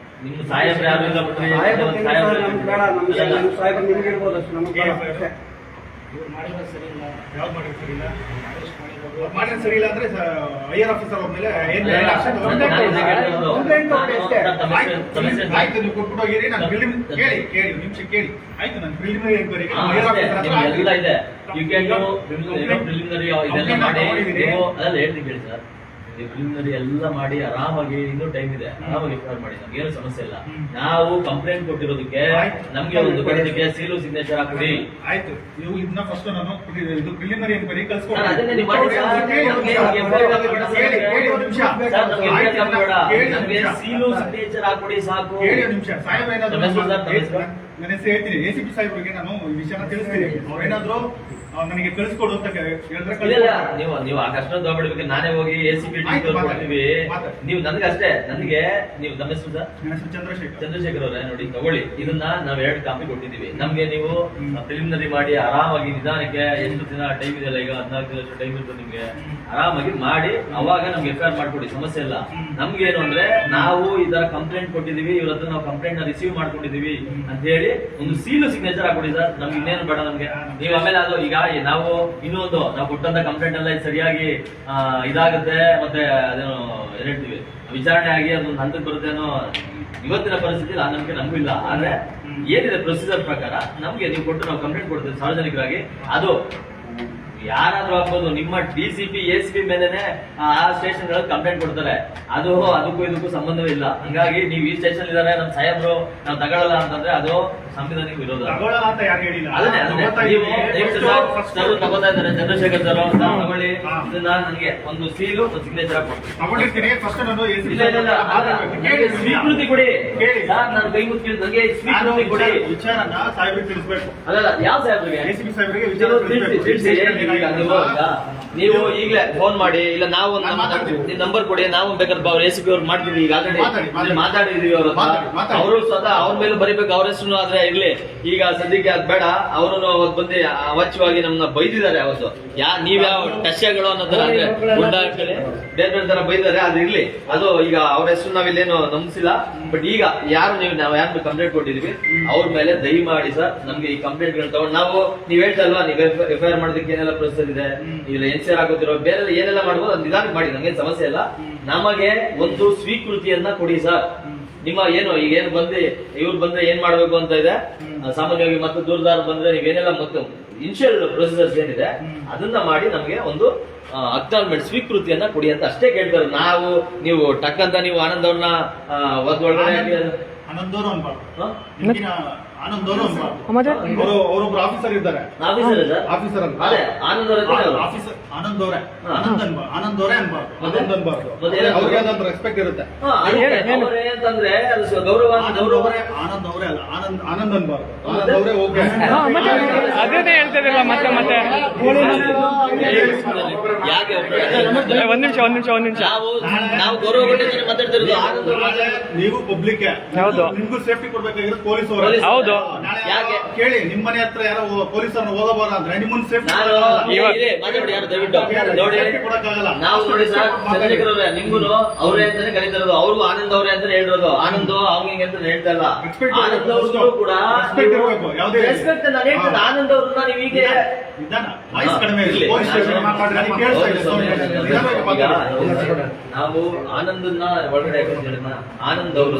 ನಿಮ್ ಸಾಹೇಬ್ರು ಯಾರು ಇಲ್ಲ ಬಿಟ್ರಿ. ಇವ್ರು ಮಾಡಿರೋದು ಸರಿ ಇಲ್ಲ, ಯಾವ್ದು ಮಾಡಿದ್ರೆ ಸರಿ ಇಲ್ಲ? ಅರೆಸ್ಟ್ ಮಾಡಿರೋದು ಮಾಡಿದ್ರೆ ಸರಿ ಇಲ್ಲ ಅಂದ್ರೆ ಹೈಯರ್ ಆಫೀಸರ್ ಅವ್ರ ಏನ್ action ತಗೊಂಡ್ರೆ ಆಯ್ತು, ನೀವು ಕೊಟ್ಬಿಟ್ಟು ಹೋಗಿರಿ. ನಾನು ಕೇಳಿ ನಿಮಿಷ ಕೇಳಿ. ಆಯ್ತು, ನಾನು ಪ್ರಿಲಿಮಿನರಿ ಎಂಕ್ವೈರಿ ಹೈಯರ್ ಆಫೀಸರ್ ಎಲ್ಲ ಇದೆ. ಯು ಕ್ಯಾನ್ ಡೂ ಪ್ರಿಲಿಮಿನರಿ ಇದೆಲ್ಲ ಮಾಡಿ ನೀವು ಅದೆಲ್ಲ ಹೇಳ್ತೀನಿ ಕೇಳಿ ಸರ್. ಪ್ರಿಲಿಮಿನರಿ ಎಲ್ಲ ಮಾಡಿ ಆರಾಮಾಗಿ ಇನ್ನೂ ಟೈಮ್ ಇದೆ, ಆರಾಮಾಗಿ ಎಫ್ಐಆರ್ ಮಾಡಿ, ನಮ್ಗೇನು ಸಮಸ್ಯೆ ಇಲ್ಲ. ನಾವು ಕಂಪ್ಲೇಂಟ್ ಕೊಟ್ಟಿರೋದಕ್ಕೆ ನಮ್ಗೆ ಒಂದು ಕೊಡೋದಕ್ಕೆ ಸೀಲು ಸಿಗ್ನೇಚರ್ ಹಾಕಿ. ಆಯ್ತು, ನೀವು ಇದನ್ನ ಫಸ್ಟ್ ನಾನು ಇದು ಪ್ರಿಲಿಮಿನರಿ ಎಂಕ್ವೈರಿ ಸರ್, ಅದನ್ನೇ ನೀವು ಮಾಡಿ ಸರ್. ನಮ್ಗೆ ಸೀಲು ಸಿಗ್ನೇಚರ್ ಹಾಕೊಡಿ ಸಾಕು. ಕೇಳಿ ಒಂದು ನಿಮಿಷ. ಸಾಹೇಬ್ ಏನಾದ್ರು ನನ್ನ ಹೆಸರು ಹೇಳ್ತೀನಿ, ACP ಸಾಹೇಬ್ರಿಗೆ ನಾನು ಈ ವಿಷಯನ ತಿಳಿಸ್ತೀನಿ. ಅವ್ರೇನಾದ್ರು ನನಗೆ ಕಳಿಸ್ಕೊಡು ಅಂತ ಹೇಳಿದ್ರೆ ಇಲ್ಲ ನೀವು ಆ ಕಷ್ಟ ತಗೊಳ್ಬೇಕು. ನಾನೇ ಹೋಗಿ ACP ಕೊಡ್ತೀವಿ. ನೀವು ನನಗಷ್ಟೇ, ನನಗೆ ನೀವು ನಮ್ಮ ಹೆಸರು ಸರ್ ಚಂದ್ರಶೇಖರ್ ಅವರೇ, ನೋಡಿ ತಗೊಳ್ಳಿ, ಇದನ್ನ ನಾವ್ 2 ಕಾಪಿ ಕೊಟ್ಟಿದ್ದೀವಿ. ನಮ್ಗೆ ನೀವು ಪ್ರಿಲಿಮಿನರಿ ಮಾಡಿ ಆರಾಮಾಗಿ ನಿಧಾನಕ್ಕೆ ಎಷ್ಟು ದಿನ ಟೈಮ್ ಇದೆಯಲ್ಲ, ಈಗ 14 ದಿನ ಟೈಮ್ ಇರ್ತದೆ ನಿಮ್ಗೆ, ಆರಾಮಾಗಿ ಮಾಡಿ ಅವಾಗ ನಮ್ಗೆ ಎಫ್ಐಆರ್ ಮಾಡ್ಕೊಡಿ, ಸಮಸ್ಯೆ ಇಲ್ಲ. ನಮ್ಗೇನು ಅಂದ್ರೆ ನಾವು ಈ ತರ ಕಂಪ್ಲೇಂಟ್ ಕೊಟ್ಟಿದೀವಿ, ಇವ್ರ ಹತ್ರ ನಾವು ಕಂಪ್ಲೇಂಟ್ ನ ರಿಸೀವ್ ಮಾಡ್ಕೊಂಡಿದೀವಿ ಅಂತ ಹೇಳಿ ಒಂದು ಸೀಲು ಸಿಗ್ನೇಚರ್ ಹಾಕೊಡಿ ಸರ್. ನಮ್ಗೆ ಇನ್ನೇನು ಬೇಡ ನಮ್ಗೆ. ನೀವು ಆಮೇಲೆ ಅದು ಈಗ ನಾವು ಇನ್ನೊಂದು ನಾವು ಕೊಟ್ಟಂತ ಕಂಪ್ಲೇಂಟ್ ಎಲ್ಲ ಸರಿಯಾಗಿ ಇದಾಗುತ್ತೆ, ಮತ್ತೆ ಅದೇನು ಏನ್ ಹೇಳ್ತೀವಿ ವಿಚಾರಣೆ ಆಗಿ ಅದೊಂದು ಹಂತಕ್ಕೆ ಬರುತ್ತೆ ಅನ್ನೋ ಇವತ್ತಿನ ಪರಿಸ್ಥಿತಿ ಆ ನಂಬಿಕೆ ನಮಗೂ ಇಲ್ಲ. ಆದ್ರೆ ಏನಿದೆ ಪ್ರೊಸೀಜರ್ ಪ್ರಕಾರ ನಮ್ಗೆ ನೀವು ಕೊಟ್ಟು ನಾವು ಕಂಪ್ಲೇಂಟ್ ಕೊಡ್ತೀವಿ ಸಾರ್ವಜನಿಕರಾಗಿ. ಅದು ಯಾರಾದ್ರೂ ಆಗ್ಬೋದು, ನಿಮ್ಮ DCP ACP ಮೇಲೆನೆ ಆ ಸ್ಟೇಷನ್ ಗಳಲ್ಲಿ ಕಂಪ್ಲೇಂಟ್ ಕೊಡ್ತಾರೆ. ಅದು ಅದಕ್ಕೂ ಇದಕ್ಕೂ ಸಂಬಂಧವೇ ಇಲ್ಲ. ಹಂಗಾಗಿ ನೀವು ಈ ಸ್ಟೇಷನ್ ಇದಾರೆ, ನಮ್ ಸಾಹೇಬ್ರು ನಾವು ತಗೊಳ್ಳಲ್ಲ ಅಂತಂದ್ರೆ ಅದು ಸಂವಿಧಾನಕ್ಕೆ ವಿರೋಧ. ತಗೊಳ್ಳಲ್ಲ ಅಂತ ಯಾರು ಹೇಳಿಲ್ಲ. ಅದನ್ನೇ ನೀವು ಸರ್ ತಗೋತಾ ಇದ್ದಾರೆ, ಚಂದ್ರಶೇಖರ್ ಸರ್ ತಗೊಳ್ಳಿ, ಇದನ್ನ ನನಗೆ ಒಂದು ಸೀಲು ಒಂದು ಸಿಗ್ನೇಚರ್ ಹಾಕಿ ತಗೊಂಡಿರ್ತೀನಿ. ಫಸ್ಟ್ ನಾನು ACP ಇಲ್ಲ ಸ್ವೀಕೃತಿ ಕೊಡಿ ಸರ್. ನಾನು ಕೈ ಮುಚ್ಚಿದ್ದು ನನಗೆ ಸ್ವೀಕೃತಿ ಕೊಡಿ. ವಿಚಾರನ ಸಾಹೇಬ್ರಿಗೆ ತಿಳಿಸ್ಬೇಕು. ಅದಲ್ಲ ಯಾವ ಸಾಹೇಬ್ರಿಗೆ? ACP ಸಾಹೇಬ್ರಿಗೆ ವಿಚಾರ ತಿಳಿಸಿ. ನೀವು ಈಗಲೇ ಫೋನ್ ಮಾಡಿ, ಇಲ್ಲ ನಾವು ನಂಬರ್ ಕೊಡಿ, ನಾವು ಬೇಕಾದ್ರೆ ಅವ್ರ ACP ಅವ್ರು ಮಾಡ್ತೀವಿ. ಈಗ ಆಲ್ರೆಡಿ ಮಾತಾಡಿದೀವಿ ಅವ್ರ ಹತ್ರ. ಅವರು ಸ್ವತಃ ಅವ್ರ ಮೇಲೆ ಬರೀಬೇಕು, ಅವ್ರ ಹೆಸರು ಆದ್ರೆ ಇರ್ಲಿ. ಈಗ ಸದ್ಯಕ್ಕೆ ಅದ್ ಬೇಡ. ಅವರು ಅವತ್ತು ಬಂದು ಅವಾಚ್ಯವಾಗಿ ನಮ್ಮನ್ನ ಬೈದಿದ್ದಾರೆ. ಅವತ್ತು ನೀವ್ಯಾವ ಟಶ್ಯಗಳು ಅನ್ನೋದರ ಅಂದ್ರೆ ಗುಂಡಾಗ್ತದೆ ಬೇರೆ ಬೇರೆ ತರ ಬೈದಿದ್ದಾರೆ. ಅದು ಇರ್ಲಿ, ಅದು ಈಗ ಅವ್ರ ಹೆಸರು ನಾವಿಲ್ಲೇನು ನಂಬಿಸಿಲ್ಲ. ಬಟ್ ಈಗ ನಾವು ಯಾರು ಕಂಪ್ಲೇಂಟ್ ಕೊಟ್ಟಿದೀವಿ ಅವ್ರ ಮೇಲೆ ದಯಮಾಡಿ ಸರ್ ನಮ್ಗೆ ಈ ಕಂಪ್ಲೇಂಟ್ ಗಳನ್ನ ತಗೊಂಡು ನಾವು ನೀವ್ ಹೇಳ್ತಲ್ವಾ, ನೀವು ಎಫ್ಐಆರ್ ಮಾಡೋದಕ್ಕೆ ಏನೆಲ್ಲ ಪ್ರೊಸೆಸ್ ಇದೆ, ಇಲ್ಲ NCR ಆಗೋದಿರೋ ಬೇರೆ ಏನೆಲ್ಲ ಮಾಡ್ಬೋದು ಅದು ನಿಧಾನಕ್ಕೆ ಮಾಡಿ, ನಮ್ಗೇನು ಸಮಸ್ಯೆ ಇಲ್ಲ. ನಮಗೆ ಒಂದು ಸ್ವೀಕೃತಿಯನ್ನ ಕೊಡಿ ಸರ್. ನಿಮ್ಮ ಏನು ಈಗ ಏನು ಬಂದು ಇವ್ರು ಬಂದ್ರೆ ಏನ್ ಮಾಡ್ಬೇಕು ಅಂತ ಇದೆ ಸಾಮಾನ್ಯವಾಗಿ, ಮತ್ತೆ ದೂರದಾರ ಬಂದ್ರೆ ನೀವೇನೆಲ್ಲ ಮತ್ತೆ ಇನಿಷಿಯಲ್ ಪ್ರೊಸೀಜರ್ಸ್ ಏನಿದೆ ಅದನ್ನ ಮಾಡಿ ನಮ್ಗೆ ಒಂದು ಅಕ್ನಾಲ್ಮೆಂಟ್ ಸ್ವೀಕೃತಿಯನ್ನ ಕೊಡಿ ಅಂತ ಅಷ್ಟೇ ಕೇಳ್ತಾರೆ. ನಾವು ನೀವು ಟಕ್ ಅಂತ ನೀವು ಆನಂದ್ ಅವ್ರನ್ನ ಒಳಗಡೆ ಆನಂದವರು ಅನ್ಬಾರ್ದು, ಆನಂದವರು ಅನ್ಬಾರ್ದು. ಅವರೊಬ್ರು ಆಫೀಸರ್ ಇದ್ದಾರೆ, ಆಫೀಸರ್ ಅಂತ ಆನಂದ್ ಆಫೀಸರ್ ಆನಂದ್ ಅವರೇ ಅನ್ಬಾರ್ದು. ಅವ್ರಿಗೆ ಅದಂತ ರೆಸ್ಪೆಕ್ಟ್ ಇರುತ್ತೆ. ಅಂತಂದ್ರೆ ಗೌರವ ಆನಂದ್ ಅವರೇ ಅಲ್ಲ, ಆನಂದ್ ಅನ್ಬಾರ್ದು. ಆನಂದ್ ಅವರೇ ಓಕೆ. ಅದೇನೇ ಹೇಳ್ತಿದ್ರಲ್ಲ ಮತ್ತೆ ಯಾಕೆ ಒಂದ್ ನಿಮಿಷ ನಾವು ಗೌರವ ಕೊಟ್ಟಿದ್ದೇನೆ ಮಾತಾಡ್ತಿರೋದು. ಆನಂದ್ ನೀವು ಪಬ್ಲಿಕ್ ಹೌದು, ನಿಮ್ಗೂ ಸೇಫ್ಟಿ ಕೊಡ್ಬೇಕಾಗಿರೋದು ಪೊಲೀಸ್ ಅವರು. ಹೌದು. ಯಾಕೆ ಕೇಳಿ, ನಿಮ್ಮ ಮನೆ ಹತ್ರ ಯಾರೋ ಪೊಲೀಸರನ್ನ ಹೋಗಬಾರ ಅಂದ್ರೆ ನಿಮ್ಮನ್ನ ಸೇಫ್ಟಿ ಮಾತಾಡಿ ಯಾರು ದಯವಿಟ್ಟು ನೋಡಿ. ಕೊಡಕ್ಕಾಗಲ್ಲ. ನಾವು ನೋಡಿ ಸರ್ ಚಂದ್ರಶೇಖರ್ ಅವರೇ, ನಿಮ್ಗೂ ಅವರೇ ಅಂತಾನೆ ಕರೀತಿರೋದು, ಅವ್ರಿಗೂ ಆನಂದ್ ಅವರೇ ಅಂತಾನೆ ಹೇಳಿರೋದು. ಆನಂದ್ ಅವ್ನಿಗೆ ಅಂತ ಹೇಳ್ತಾ ಇಲ್ಲ. ಆನಂದ್ ಅವ್ರಿಗೂ ಕೂಡ ರೆಸ್ಪೆಕ್ಟ್ ನಾನು ಹೇಳ್ತೇನೆ. ಆನಂದ್ ಅವ್ರನ್ನ ನೀವು ಹೀಗೆ ನಾವು ಆನಂದನ್ನ ಒಳಗಡೆ ಆನಂದ್ ಅವರು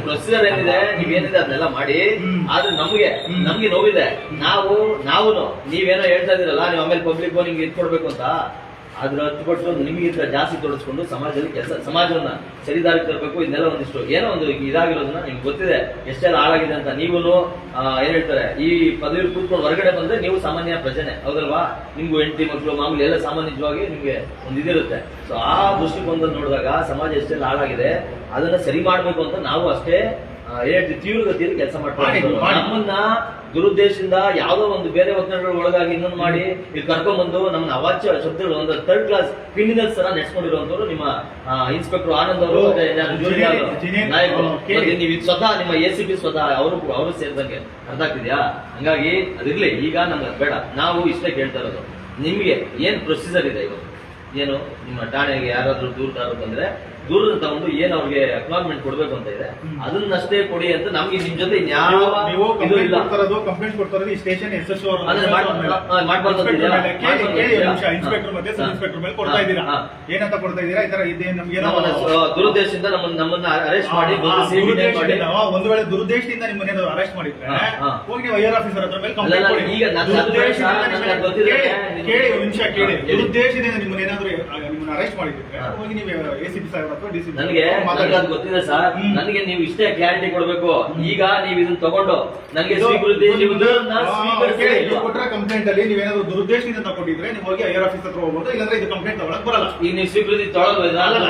ಪ್ರೊಸೀಜರ್ ಏನಿದೆ ನೀವೇನಿದೆ ಅದನ್ನೆಲ್ಲ ಮಾಡಿ. ಆದ್ರೆ ನಮ್ಗೆ ನೋವಿದೆ. ನಾವು ನೀವೇನೋ ಹೇಳ್ತಾ ಇದೀರಲ್ಲ, ನೀವು ಆಮೇಲೆ ಪಬ್ಲಿಕ್ ನಿಮ್ಗೆ ಇಟ್ಕೊಡ್ಬೇಕು ಅಂತ, ಅದ್ರ ಹತ್ತುಪಟ್ಟು ನಿಮಗಿಂತ ಜಾಸ್ತಿ ತೊಡಸ್ಕೊಂಡು ಸಮಾಜದಲ್ಲಿ ಸಮಾಜವನ್ನ ಸರಿದಾರಿಗೆ ತರಬೇಕು. ಇದನ್ನೆಲ್ಲ ಒಂದಿಷ್ಟು ಏನೋ ಒಂದು ಇದಾಗಿರೋದನ್ನ ನಿಮ್ಗೆ ಗೊತ್ತಿದೆ ಎಷ್ಟೆಲ್ಲ ಹಾಳಾಗಿದೆ ಅಂತ. ನೀವು ಏನ್ ಹೇಳ್ತಾರೆ, ಈ ಪದವಿ ಕೂತ್ಕೊಂಡು ಹೊರಗಡೆ ಬಂದ್ರೆ ನೀವು ಸಾಮಾನ್ಯ ಪ್ರಜೆನೆ, ಹೌದಲ್ವಾ? ನಿಮ್ಗೂ ಹೆಂಡತಿ ಮಕ್ಕಳು ಮಾಮೂಲಿ ಎಲ್ಲ ಸಾಮಾನ್ಯವಾಗಿ ನಿಮ್ಗೆ ಒಂದು ಇದಿರುತ್ತೆ. ಸೊ ಆ ದೃಷ್ಟಿಕೋನದಲ್ಲಿ ನೋಡಿದಾಗ ಸಮಾಜ ಎಷ್ಟೆಲ್ಲ ಹಾಳಾಗಿದೆ ಅದನ್ನ ಸರಿ ಮಾಡ್ಬೇಕು ಅಂತ ನಾವು ಅಷ್ಟೇ ತೀವ್ರಗತಿಯಲ್ಲಿ ಕೆಲಸ ಮಾಡ್ತಾರೆ. ನಮ್ಮನ್ನ ದುರುದ್ದೇಶದಿಂದ ಯಾವ್ದೋ ಒಂದು ಬೇರೆ ಒತ್ತಡಗಳ ಒಳಗಾಗಿ ಇನ್ನೊಂದು ಮಾಡಿ ಇಲ್ಲಿ ಕರ್ಕೊಂಡ್ಬಂದು ನಮ್ಮನ್ನ ಅವಾಚ್ಯ ಶಬ್ದಗಳು ಒಂದು 3rd ಕ್ಲಾಸ್ ಕ್ರಿಮಿನಲ್ಸ್ ತರ ನಡೆಸ್ಕೊಂಡಿರುವಂತವ್ರು ನಿಮ್ಮ ಇನ್ಸ್ಪೆಕ್ಟರ್ ಆನಂದ್ ಅವರು ನಾಯಕರು. ನೀವು ಸ್ವತಃ ನಿಮ್ಮ ACP ಸ್ವತಃ ಅವರು ಸೇರಿದಂಗೆ ಅರ್ಥ ಆಗ್ತಿದ್ಯಾ? ಹಂಗಾಗಿ ಅದಿರ್ಲಿ, ಈಗ ನಮ್ಗೆ ಬೇಡ. ನಾವು ಇಷ್ಟೇ ಕೇಳ್ತಾ ಇರೋದು, ನಿಮ್ಗೆ ಏನ್ ಪ್ರೊಸೀಜರ್ ಇದೆ ಇವತ್ತು, ಏನು ನಿಮ್ಮ ಠಾಣೆಗೆ ಯಾರಾದ್ರೂ ದೂರದಾರರು ಬಂದ್ರೆ ದೂರದ ತಗೊಂಡು ಏನ್ ಅವ್ರಿಗೆ ಅಕ್ನಾಲ್ಮೆಂಟ್ ಕೊಡ್ಬೇಕು ಅಂತ ಇದೆ ಅದನ್ನಷ್ಟೇ ಕೊಡಿ ಅಂತ ನಮ್ಗೆ ನಿಮ್ ಜೊತೆ ಯಾವ ನೀವು ಇದು ಇಲ್ಲ. ಕಂಪ್ಲೇಂಟ್ ಕೊಡ್ತಾರದು ಈ ಸ್ಟೇಷನ್ SHO ಅದನ್ನ ಮಾಡ್ಬಾರ್ದು ಅಂತಿದ್ಯಾ? ಇನ್ಸ್ಪೆಕ್ಟರ್ ಮತ್ತೆ ಸಬ್ ಇನ್ಸ್ಪೆಕ್ಟರ್ ಮೇಲೆ ಕೊಡ್ತಾ ಇದ್ದೀರಾ. ಏನಂತ ಕೊಡ್ತಾ ಇದ್ದೀರಾ? ಈ ತರ ಇದೆ ನಮ್ಗೆ ದುರುದ್ದೇಶದಿಂದ ನಮ್ಮನ್ನ ಅರೆಸ್ಟ್ ಮಾಡಿ ಒಂದು ವೇಳೆ ದುರುದ್ದೇಶದಿಂದ ನಿಮ್ಮನ್ನ ಅರೆಸ್ಟ್ ಮಾಡಿದ್ರೆ ಹೋಗಿ ನೀವು IR ಆಫೀಸರ್ ಹತ್ರ ಮೇಲೆ ಕಂಪ್ಲೇಂಟ್ ಕೊಡಿ. ಈಗ ಕೇಳಿ ಒಂದು ನಿಮಿಷ ಕೇಳಿ. ದುರುದ್ದೇಶದಿಂದ ನಿಮ್ಮನ್ನ ಏನಾದ್ರು ನಿಮ್ಮನ್ನ ಅರೆಸ್ಟ್ ಮಾಡಿದ್ರೆ ಹೋಗಿ ನೀವು ACP ಸಾಹೇಬ್ರ ಹತ್ರ DCP ನನಗೆ ಗೊತ್ತಿದೆ ಸರ್. ನನಗೆ ನೀವು ಇಷ್ಟೇ ಕ್ಲಾರಿಟಿ ಕೊಡ್ಬೇಕು. ಈಗ ನೀವು ಇದನ್ನ ತಗೊಂಡು ನನಗೆ ಸ್ವೀಕೃತಿ ಕೊಟ್ಟರೆ ಕಂಪ್ಲೇಂಟ್ ಅಲ್ಲಿ ನೀವೇನಾದ್ರು ದುರುದ್ದೇಶದಿಂದ ತಗೊಂಡಿದ್ರೆ ನೀವು ಹೋಗಿ IR ಆಫೀಸ್ ಹತ್ರ ಹೋಗ್ಬೋದು. ಇಲ್ಲಾಂದ್ರೆ ಇದು ಕಂಪ್ಲೇಂಟ್ ತಗೊಳಕ್ ಬರಲ್ಲ. ಈಗ ನೀವು ಸ್ವೀಕೃತಿ ತೊಗೊಳ್ಳೋದು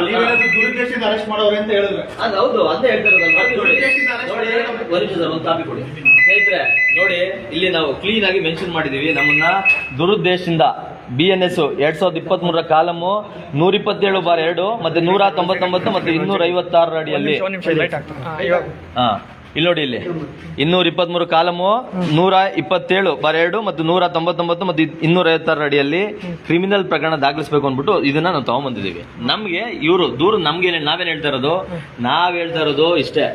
ನೀವೇನಾದ್ರು ದುರುದ್ದೇಶದಿಂದ ಅರೆಸ್ಟ್ ಮಾಡೋರು ಅಂತ ಹೇಳಿದ್ರೆ ಹೌದು ಅದೇ ಹೇಳ್ತಾರೆ. ಒಂದು ಕಾಪಿ ಕೊಡಿ ಸ್ನೇಹಿತರೆ. ನೋಡಿ ಇಲ್ಲಿ ನಾವು ಕ್ಲೀನ್ ಆಗಿ ಮೆನ್ಷನ್ ಮಾಡಿದೀವಿ ನಮ್ಮನ್ನ ದುರುದ್ದೇಶದಿಂದ BNS 2023 ಕಾಲಮು 127/2 ಮತ್ತೆ 199 ಮತ್ತೆ 256 ಅಡಿಯಲ್ಲಿ ಇಲ್ಲಿ ನೋಡಿ ಇಲ್ಲಿ 223 ಕಾಲಮು 127/2 ಮತ್ತು 199 ಮತ್ತು 256 ಅಡಿಯಲ್ಲಿ ಕ್ರಿಮಿನಲ್ ಪ್ರಕರಣ ದಾಖಲಿಸಬೇಕು ಅಂದ್ಬಿಟ್ಟು ಇದನ್ನ ನಾವು ತಗೊಂಡ್ಬಂದಿದ್ದೀವಿ. ನಮ್ಗೆ ಇವರು ದೂರು ನಮ್ಗೆ ನಾವೇನ್ ಹೇಳ್ತಾ ಇರೋದು ಇಷ್ಟೇ.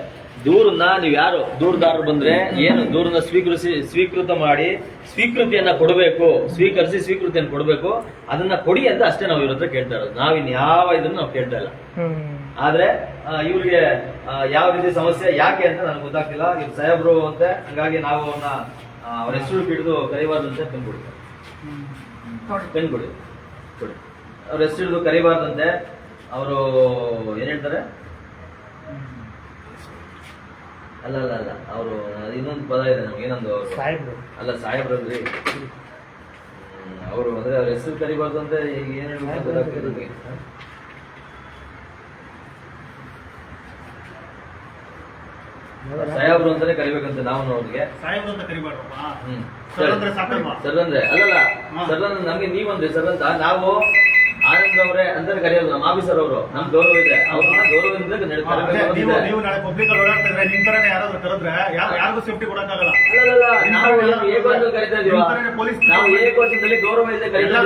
ದೂರನ್ನ ನೀವು ಯಾರು ದೂರದಾರರು ಬಂದ್ರೆ ಏನು ದೂರನ್ನ ಸ್ವೀಕೃತ ಮಾಡಿ ಸ್ವೀಕೃತಿಯನ್ನ ಕೊಡಬೇಕು, ಸ್ವೀಕೃತಿಯನ್ನು ಕೊಡಬೇಕು, ಅದನ್ನ ಕೊಡಿ ಅಂತ ಅಷ್ಟೇ ನಾವು ಇವ್ರ ಹತ್ರ ಕೇಳ್ತಾ ಇರೋದು. ನಾವಿನ್ ಯಾವ ಇದನ್ನ ನಾವು ಕೇಳ್ತಾ ಇಲ್ಲ. ಆದ್ರೆ ಇವ್ರಿಗೆ ಯಾವ ರೀತಿ ಸಮಸ್ಯೆ ಯಾಕೆ ಅಂತ ನನಗೆ ಗೊತ್ತಾಗ್ತಿಲ್ಲ. ಇವ್ರು ಸಾಹೇಬ್ರು ಅಂತೆ, ಹಂಗಾಗಿ ನಾವು ಅವ್ರ ಹೆಸರು ಹಿಡಿದು ಕರಿಬಾರ್ದಂತೆ ಪೆನ್ಕೊಡಿ ಅವ್ರ ಹೆಸರು ಹಿಡಿದು ಕರಿಬಾರ್ದಂತೆ. ಅವರು ಏನ್ ಹೇಳ್ತಾರೆ? ಅಲ್ಲ ಅವರು ಇನ್ನೊಂದು ಪದ ಇದೆ ನಮ್ಗೆ, ಏನೊಂದು ಸಾಹೇಬ್ರಲ್ರಿ ಅವರು ಅಂದ್ರೆ ಅವ್ರ ಹೆಸರು ಕರಿಬಾರ್ದು ಅಂತ ಈಗ ಏನ್ ಹೇಳ್ಬೇಕು? ಸಾಹೇಬ್ರು ಅಂತಾನೆ ಕರಿಬೇಕಂತೆ ನಾವು ಅವ್ರಿಗೆ. ಸಾಹೇಬ್ರು ಅಂತ ಕರಿಬಾರ್ದು. ಸರ್ ಅಂದ್ರೆ ನಮ್ಗೆ ನೀವಂದ್ರಿ ಸರ್ ಅಂತ ನಾವು ಆನಂದ್ ಅವರೇ ಅಂತಾನೆ ಕರೆಯೋದು. ನಮ್ಮ ಆಫೀಸರ್ ಅವರು ನಮ್ ಗೌರವ ಇದೆ, ಅವ್ರನ್ನ ಗೌರವದಿಂದ ನೀವು ನಾಳೆ ಪಬ್ಲಿಕ್ ಅಲ್ಲಿ ಓಡಾಡ್ತಾ ಇದ್ರೆ ನಿಮ್ ತರನೇ ಯಾರಾದ್ರೂ ಕರೆದ್ರೆ ಯಾರಿಗೂ ಸೇಫ್ಟಿ ಕೊಡಕ್ಕಾಗಲ್ಲ. ನಾವು ಕರಿತಾ ಇದೀವಿ, ನಾವು ಏಕವಚನದಲ್ಲಿ ಗೌರವ ಇದೆ ಕರಿತಾ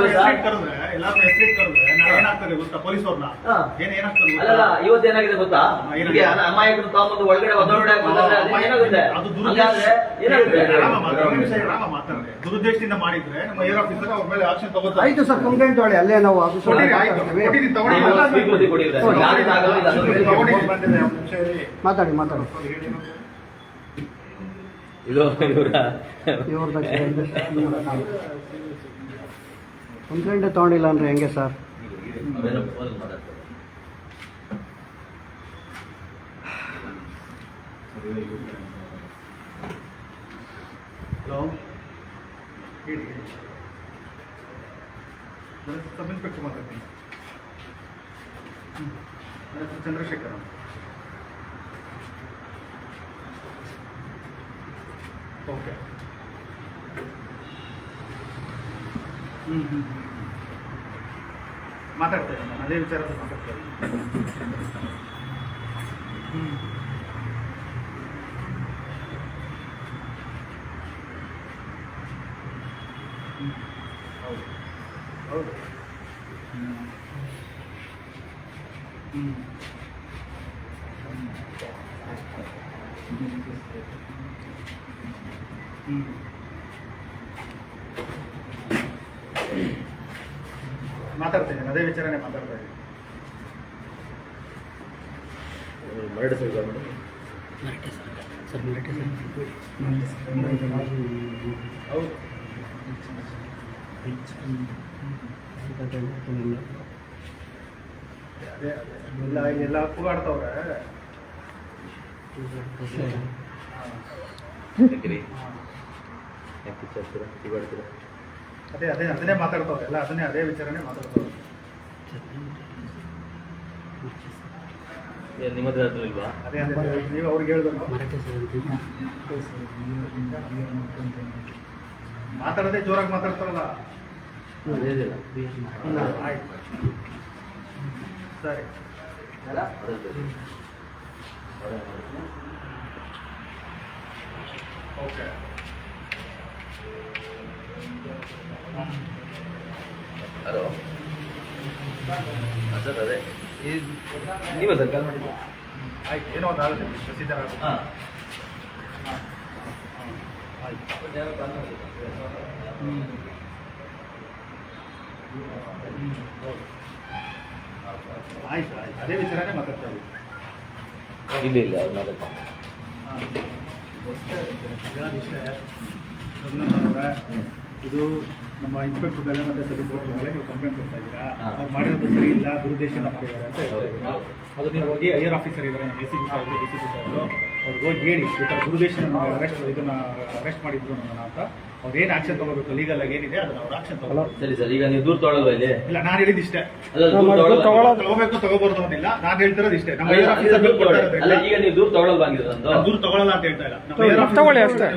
ಕರೆದ್ರೆ ಎಲ್ಲಾರು ಎಸ್ಟೇಟ್ ಕರೆದ್ರೆ ನಾಳೆ ಏನಾಗ್ತದೆ ಗೊತ್ತಾ? ಪೊಲೀಸವ್ರನ್ನ ಏನಾಗ್ತದೆ ಅಲ್ಲ ಇವತ್ತೇನಾಗಿದೆ ಗೊತ್ತಾ? ಅಮಾಯಕರು ತಾಮಂದು ಒಳಗಡೆ ಏನಾಗುತ್ತೆ? ಮಾತಾಡ್ತಾರೆ ದುರುದ್ದೇಶದಿಂದ ಮಾಡಿದ್ರೆ ನಮ್ಮ IR ಆಫೀಸರ್ ಅವ್ರ ಮೇಲೆ ಆಕ್ಷನ್ ತಗೋತಾರೆ. ಆಯ್ತು ಸರ್, ಕಂಪ್ಲೇಂಟ್ ಮಾಡಿ ಅಲ್ಲೇ ನಾವು ಸ್ವೀಕೃತಿ ಕೊಡಿ. ಮಾತಾಡಿ ಇದು ಕಂಪ್ಲೇಂಟ್ ತಗೊಂಡಿಲ್ಲ ಅಂದ್ರೆ ಹೆಂಗೆ ಸರ್? ಹಲೋ, ಹೇಳಿ. ಸಬ್ ಇನ್ಸ್ಪೆಕ್ಟರ್ ಮಾತಾಡ್ತೀನಿ. ಚಂದ್ರಶೇಖರ್. ಓಕೆ. ಮಾತಾಡ್ತಾ ಇದ್ದೀನಿ ನಾನು, ಅದೇ ವಿಚಾರದಲ್ಲಿ ಮಾತಾಡ್ತಾ ಇದ್ದೀನಿ. ಹೌದು. ಮಾತಾಡ್ತಾ ಇದ್ದೀನಿ, ಅದೇ ವಿಚಾರನೇ ಮಾತಾಡ್ತಾ ಇದ್ದೀನಿ. ಹೌದು. ಎಲ್ಲ ಕೂಗಾಡ್ತವ್ರೆ. ಅದನ್ನೇ ಮಾತಾಡ್ತವ್ರೆ ಎಲ್ಲ, ಅದೇ ವಿಚಾರನೇ ಮಾತಾಡ್ತವ್ರೆ. ನಿಮ್ಮ ಹತ್ರ ಇಲ್ವಾ? ಅದೇ ನೀವು ಅವ್ರಿಗೆ ಹೇಳ್ಬೇಕು. ಮಾತಾಡೋದೇ ಜೋರಾಗಿ ಮಾತಾಡ್ತಾರಲ್ಲ. ಆಯ್ತು ಸರಿ. ಓಕೆ. ಹಲೋ ಸರ್, ಅದೇ ನೀವೇ ಸರ್ ಕಾಲ್ ಮಾಡಿದ್ದು? ಆಯ್ತು, ಏನೋ ಒಂದು ಆಗುತ್ತೆ ಪ್ರೊಸೀಜರ್ ಆಗುತ್ತೆ. ಹಾಂ ಆಯ್ತು ಆಯ್ತು, ಅದೇ ವಿಚಾರನೇ ಮಾತಾಡ್ತಾ ಇದ್ದೀವಿ. ಇಲ್ಲ ಅವ್ರ ಮೇಲೆ ಇದು ನಮ್ಮ ಇನ್ಸ್ಪೆಕ್ಟರ್ ಮೇಲೆ ಮತ್ತೆ ಸಬ್ ಇನ್ಸ್ಪೆಕ್ಟರ್ ಮೇಲೆ ನೀವು ಕಂಪ್ಲೇಂಟ್ ಕೊಡ್ತಾ ಇದ್ದೀರಾ, ಹಾ. ಅವ್ರು ಮಾಡಿರೋದು ಸರಿ ಇಲ್ಲ, ದುರುದ್ದೇಶನ ಮಾಡಿದ್ದಾರೆ ಅಂತ ಹೇಳ್ತಾ ಇದ್ದೀರಾ. ಅದು ನೀವು ಹೋಗಿ ಐಆರ್ ಆಫೀಸರ್ ಇದ್ದಾರೆ, ನಮ್ಮ ACP ಸಾಹೇಬರು, DCP ಸಾಹೇಬರು, ಅವ್ರಿಗೆ ಹೋಗಿ ಹೇಳಿ ಈ ಥರ ದುರುದ್ದೇಶನ ಅರೆಸ್ಟ್ ಮಾಡಿದ್ರು ನಮ್ಮನ್ನ ಅಂತ. ಅವ್ರು ಏನು ಆಕ್ಷನ್ ತಗೋಬೇಕು ಲೀಗಲ್ ಆಗಿ ಏನಿದೆ ಅದನ್ನ ಅವ್ರು ಆಕ್ಷನ್ ತಗೋಬೇಕು. ಸರಿ ಸರ್, ಈಗ ನೀವು ದೂರ ತೊಗೊಳಲ್ವಾ ಇಲ್ಲಿ? ಇಲ್ಲ, ನಾನು ಹೇಳಿದ್ದು ಇಷ್ಟೇ, ಅಲ್ಲ, ದೂರ ತೊಗೊಳಲ್ವಾ? ತಗೋಬೇಕು ತಗೋಬಾರ್ದು ಅನ್ನೋದಿಲ್ಲ, ನಾನು ಹೇಳ್ತಿರೋದು ಇಷ್ಟೇ. ನಮ್ಮ ಅಲ್ಲ, ಐಆರ್ ಆಫೀಸರ್ ದೂರ ತೊಗೊಳಲ್ಲ. ಅಲ್ಲ, ಈಗ ನೀವು ದೂರ ತೊಗೊಳಲ್ವಾಗಿದೆ ನಂದು? ನಾನು ದೂರ ತಗೊಳ್ಳಲ್ಲ ಅಂತ ಹೇಳ್ತಾ ಇಲ್ಲ. ನಮ್ಮ ಐಆರ್ ಆಫೀಸರ್ ತಗೊಳ್ಳಿ ಅಷ್ಟೇ.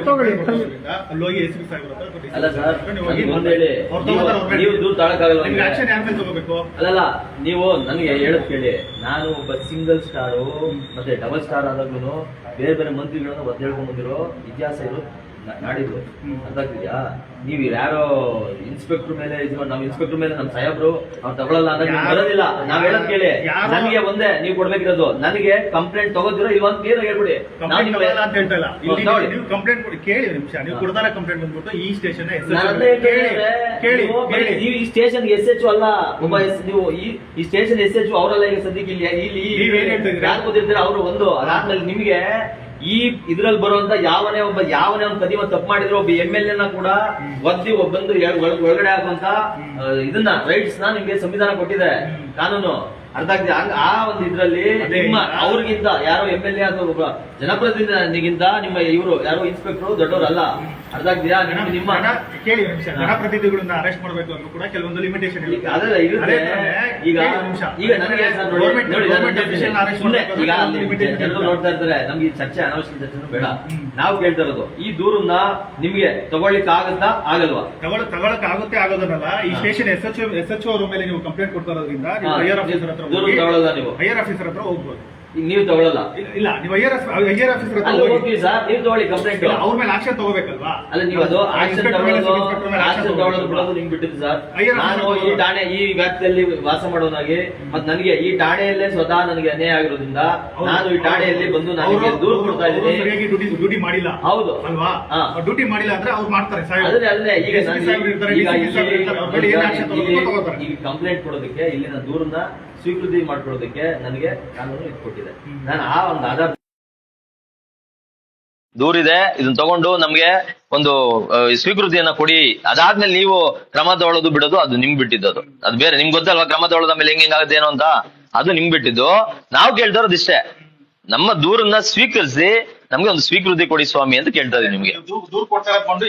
ಅಲ್ಲಿ ಹೋಗಿ ACP ಸಾಹೇಬ್ರ ಹತ್ರ ಕೊಡಿ. ಅಲ್ಲ ಸರ್, ನೀವು ಹೋಗಿ ನನಗೆ ಒಂದು ಹೇಳಿ, ಅವ್ರು ತಗೋತಾರೆ, ಅವ್ರು ನೀವು ದೂರ ತಗೊಳಕ್ಕಾಗಲ್ವಾ? ನಿಮ್ಗೆ ಆಕ್ಷನ್ ಯಾರ ಮೇಲೆ ತಗೋಬೇಕು? ಅಲ್ಲಲ್ಲ, ನೀವು ನನಗೆ ಹೇಳೋದು ಕೇಳಿ, ನಾನು ಒಬ್ಬ ಸಿಂಗಲ್ ಸ್ಟಾರು ಮತ್ತೆ ಡಬಲ್ ಸ್ಟಾರ್ ಆದಾಗ್ಲೂ ಬೇರೆ ಬೇರೆ ಮಂತ್ರಿಗಳನ್ನ ಒದ್ದೇಳ್ಕೊಂಡ್ ಬಂದಿರೋ ಇತಿಹಾಸ ಇರೋ ನಾಡಿದ್ರು. ಅರ್ಥ ಆಗ್ತಿದ್ಯಾ? ನೀವು ಯಾರೋ ಇನ್ಸ್ಪೆಕ್ಟರ್ ಮೇಲೆ ನಮ್ಮ ಇನ್ಸ್ಪೆಕ್ಟರ್ ಮೇಲೆ ನಮ್ಮ ಸಾಹೇಬ್ರು ಅವ್ರು ತಗೊಳಲ್ಲ ಅಂದ್ರೆ ಬರೋದಿಲ್ಲ. ನಾವ್ ಹೇಳೋದ್ ಕೇಳಿ, ನನಗೆ ಒಂದೇ ನೀವು ಕೊಡ್ಬೇಕಿರೋದು, ನನಗೆ ಕಂಪ್ಲೇಂಟ್ ತಗೋದಿರೋ ಇಲ್ಲ ಅಂತ ಕ್ಲಿಯರ್ ಹೇಳ್ಬಿಡಿ. ಕಂಪ್ಲೇಂಟ್ ತಗೊಳ್ಳಲ್ಲ ಅಂತ ಹೇಳ್ತಾ ಇಲ್ಲ. ನೀವು ಕಂಪ್ಲೇಂಟ್ ಕೊಡಿ, ಕೇಳಿ ಒಂದು ನಿಮಿಷ. ನೀವು ಕೊಡ್ತಾರೆ ಕಂಪ್ಲೇಂಟ್ ಬಂದ್ಬಿಟ್ಟು ಈ ಸ್ಟೇಷನ್ ಕೇಳಿ. ನೀವು ಈ ಸ್ಟೇಷನ್ SHO ಅಲ್ಲ, ಒಬ್ಬ ನೀವು ಈ ಸ್ಟೇಷನ್ SHO ಅವರಲ್ಲ. ಈಗ ಸದ್ಯಕ್ಕೆ ಇಲ್ಲಿ ನೀವೇನ್ ಹೇಳ್ತಾ ಇದ್ದೀರಾ? ಯಾರು ಕೂತಿರ್ತೀರ ಅವರು ಒಂದು. ಅದಾದ್ಮೇಲೆ ನಿಮ್ಗೆ ಈ ಇದ್ರಲ್ಲಿ ಬರುವಂತ ಯಾವನೇ ಒಂದು ಕದಿಮ ತಪ್ಪು ಮಾಡಿದ್ರು ಒಬ್ಬ MLA ನ ಕೂಡ ಒದ್ದಿ ಒಬ್ಬಂದು ಒಳಗಡೆ ಹಾಕುವಂತ ಇದನ್ನ ರೈಟ್ಸ್ ನ ನಿಮ್ಗೆ ಸಂವಿಧಾನ ಕೊಟ್ಟಿದೆ, ಕಾನೂನು. ಅರ್ಥ ಆಗ್ತದೆ? ಆ ಒಂದು ಇದ್ರಲ್ಲಿ ನಿಮ್ಮ ಅವ್ರಿಗಿಂತ ಯಾರೋ MLA ಅಥವಾ ಒಬ್ಬ ಜನಪ್ರತಿನಿಧಿಗಿಂತ ನಿಮ್ಮ ಇವರು ಯಾರೋ ಇನ್ಸ್ಪೆಕ್ಟರ್ ದೊಡ್ಡವರಲ್ಲ. ಅರ್ಥ ಆಗ್ತೀಯಾ? ನಿಮ್ಮ ಕೇಳಿ ನಿಮಿಷ, ಜನಪ್ರತಿನಿಧಿಗಳನ್ನ ಅರೆಸ್ಟ್ ಮಾಡಬೇಕು ಅಂತ ಕೂಡ ಕೆಲವೊಂದು ಲಿಮಿಟೇಷನ್ ಇರುತ್ತೆ. ಅದೆಲ್ಲ ಇರುತ್ತೆ. ಈಗ ನನಗೆ ಸರ್ ನೋಡಿ, ಜನರು ನೋಡ್ತಾ ಇರ್ತಾರೆ, ನಮ್ಗೆ ಈ ಚರ್ಚೆ ಅನಾವಶ್ಯಕ ಚರ್ಚೆನೂ ಬೇಡ. ನಾವು ಕೇಳ್ತಾ ಇರೋದು, ಈ ದೂರನ್ನ ನಿಮ್ಗೆ ತಗೊಳ್ಳಿಕ್ಕೆ ಆಗುತ್ತಾ ಆಗಲ್ವಾ? ತಗೊಳಕ್ ಆಗುತ್ತೆ ಆಗೋದನ್ನಲ್ಲ. ಈ ಸ್ಟೇಷನ್ SHO ಅವ್ರ ಮೇಲೆ ನೀವು ಕಂಪ್ಲೇಂಟ್ ಕೊಡ್ತಾ ಇರೋದ್ರಿಂದ ಐಆರ್ ಆಫೀಸರ್ ಹತ್ರ ದೂರ ತಗೊಳ್ಳೋದ ನೀವು? ಐಆರ್ ಆಫೀಸರ್ ಹತ್ರ ಹೋಗ್ಬೋದು. ಈಗ ನೀವು ತಗೊಳ್ಳಲ್ಲ? ಇಲ್ಲ, ನೀವು ಐಆರ್ ಆಫೀಸರ್ ಹತ್ರ ಅಲ್ಲಿ ಹೋಗ್ತೀವಿ ಸರ್, ನೀವು ತಗೊಳ್ಳಿ ಕಂಪ್ಲೇಂಟ್. ಅವ್ರ ಮೇಲೆ ಆಕ್ಷನ್ ತಗೋಬೇಕಲ್ವಾ? ಅಲ್ಲ, ನೀವು ಅದು ಆಕ್ಷನ್ ತಗೊಳ್ಳೋದು ಬಿಡೋದು ನಿಮ್ಗೆ ಬಿಟ್ಟಿದ್ದು ಸರ್. ನಾನು ಈ ಠಾಣೆ ಈ ವ್ಯಾಪ್ತಿಯಲ್ಲಿ ವಾಸ ಮಾಡೋನಾಗಿ ಮತ್ತೆ ನನಗೆ ಈ ಠಾಣೆಯಲ್ಲೇ ಸ್ವತಃ ನನಗೆ ಅನ್ಯಾಯ ಆಗಿರೋದ್ರಿಂದ ನಾನು ಈ ಠಾಣೆಯಲ್ಲಿ ಬಂದು ನನಗೆ ದೂರ ಕೊಡ್ತಾ ಇದ್ದೀನಿ. ಸರಿಯಾಗಿ ಡ್ಯೂಟಿ ಮಾಡಿಲ್ಲ, ಹೌದು ಅಲ್ವಾ? ಡ್ಯೂಟಿ ಮಾಡಿಲ್ಲ ಅಂದ್ರೆ ಅವ್ರು ಮಾಡ್ತಾರೆ. ಅದೇ ಈಗ ಈಗ ಕಂಪ್ಲೇಂಟ್ ಕೊಡೋದಕ್ಕೆ ಇಲ್ಲಿನ ದೂರನ್ನ ಸ್ವೀಕೃತಿ ಮಾಡ್ಕೊಳ್ಳೋದಕ್ಕೆ ನನಗೆ ಕಾನೂನು ಇದು ಕೊಟ್ಟಿದೆ. ನಾನು ಆ ಒಂದು ಆಧಾರ ದೂರಿದೆ, ಇದನ್ನ ತಗೊಂಡು ನಮ್ಗೆ ಒಂದು ಸ್ವೀಕೃತಿಯನ್ನ ಕೊಡಿ. ಅದಾದ್ಮೇಲೆ ನೀವು ಕ್ರಮ ತಗೊಳ್ಳೋದು ಬಿಡೋದು ಅದು ನಿಮ್ಗೆ ಬಿಟ್ಟಿದ್ದು. ಅದು ಬೇರೆ. ನಿಮ್ಗೆ ಗೊತ್ತಲ್ವಾ ಕ್ರಮ ತಗೊಳ್ಳೋದ ಮೇಲೆ ಹೆಂಗಾಗುತ್ತೆ ಏನೋ ಅಂತ? ಅದು ನಿಮ್ಗೆ ಬಿಟ್ಟಿದ್ದು. ನಾವು ಕೇಳ್ತಾ ಇರೋದು ಇಷ್ಟೇ, ನಮ್ಮ ದೂರನ್ನ ಸ್ವೀಕರಿಸಿ ನಮ್ಗೆ ಒಂದು ಸ್ವೀಕೃತಿ ಕೊಡಿ ಸ್ವಾಮಿ ಅಂತ ಕೇಳ್ತಾ ಇದೀವಿ ನಿಮ್ಗೆ. ದೂರ ಕೊಡ್ತಾ ಬಂದು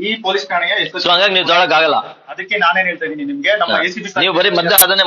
ಈ ಪೊಲೀಸ್ ಠಾಣೆಯ ಸೊ ಹಂಗಾಗಿ ನೀವು ತಗೊಳಕ್ ಆಗಲ್ಲ. ಅದಕ್ಕೆ ನಾನೇನ್ ಹೇಳ್ತಾ ಇದೀನಿ ನಿಮ್ಗೆ, ನಮ್ಮ ACP ನೀವು ಬರೀ ಮಧ್ಯ ಅದನ್ನೇ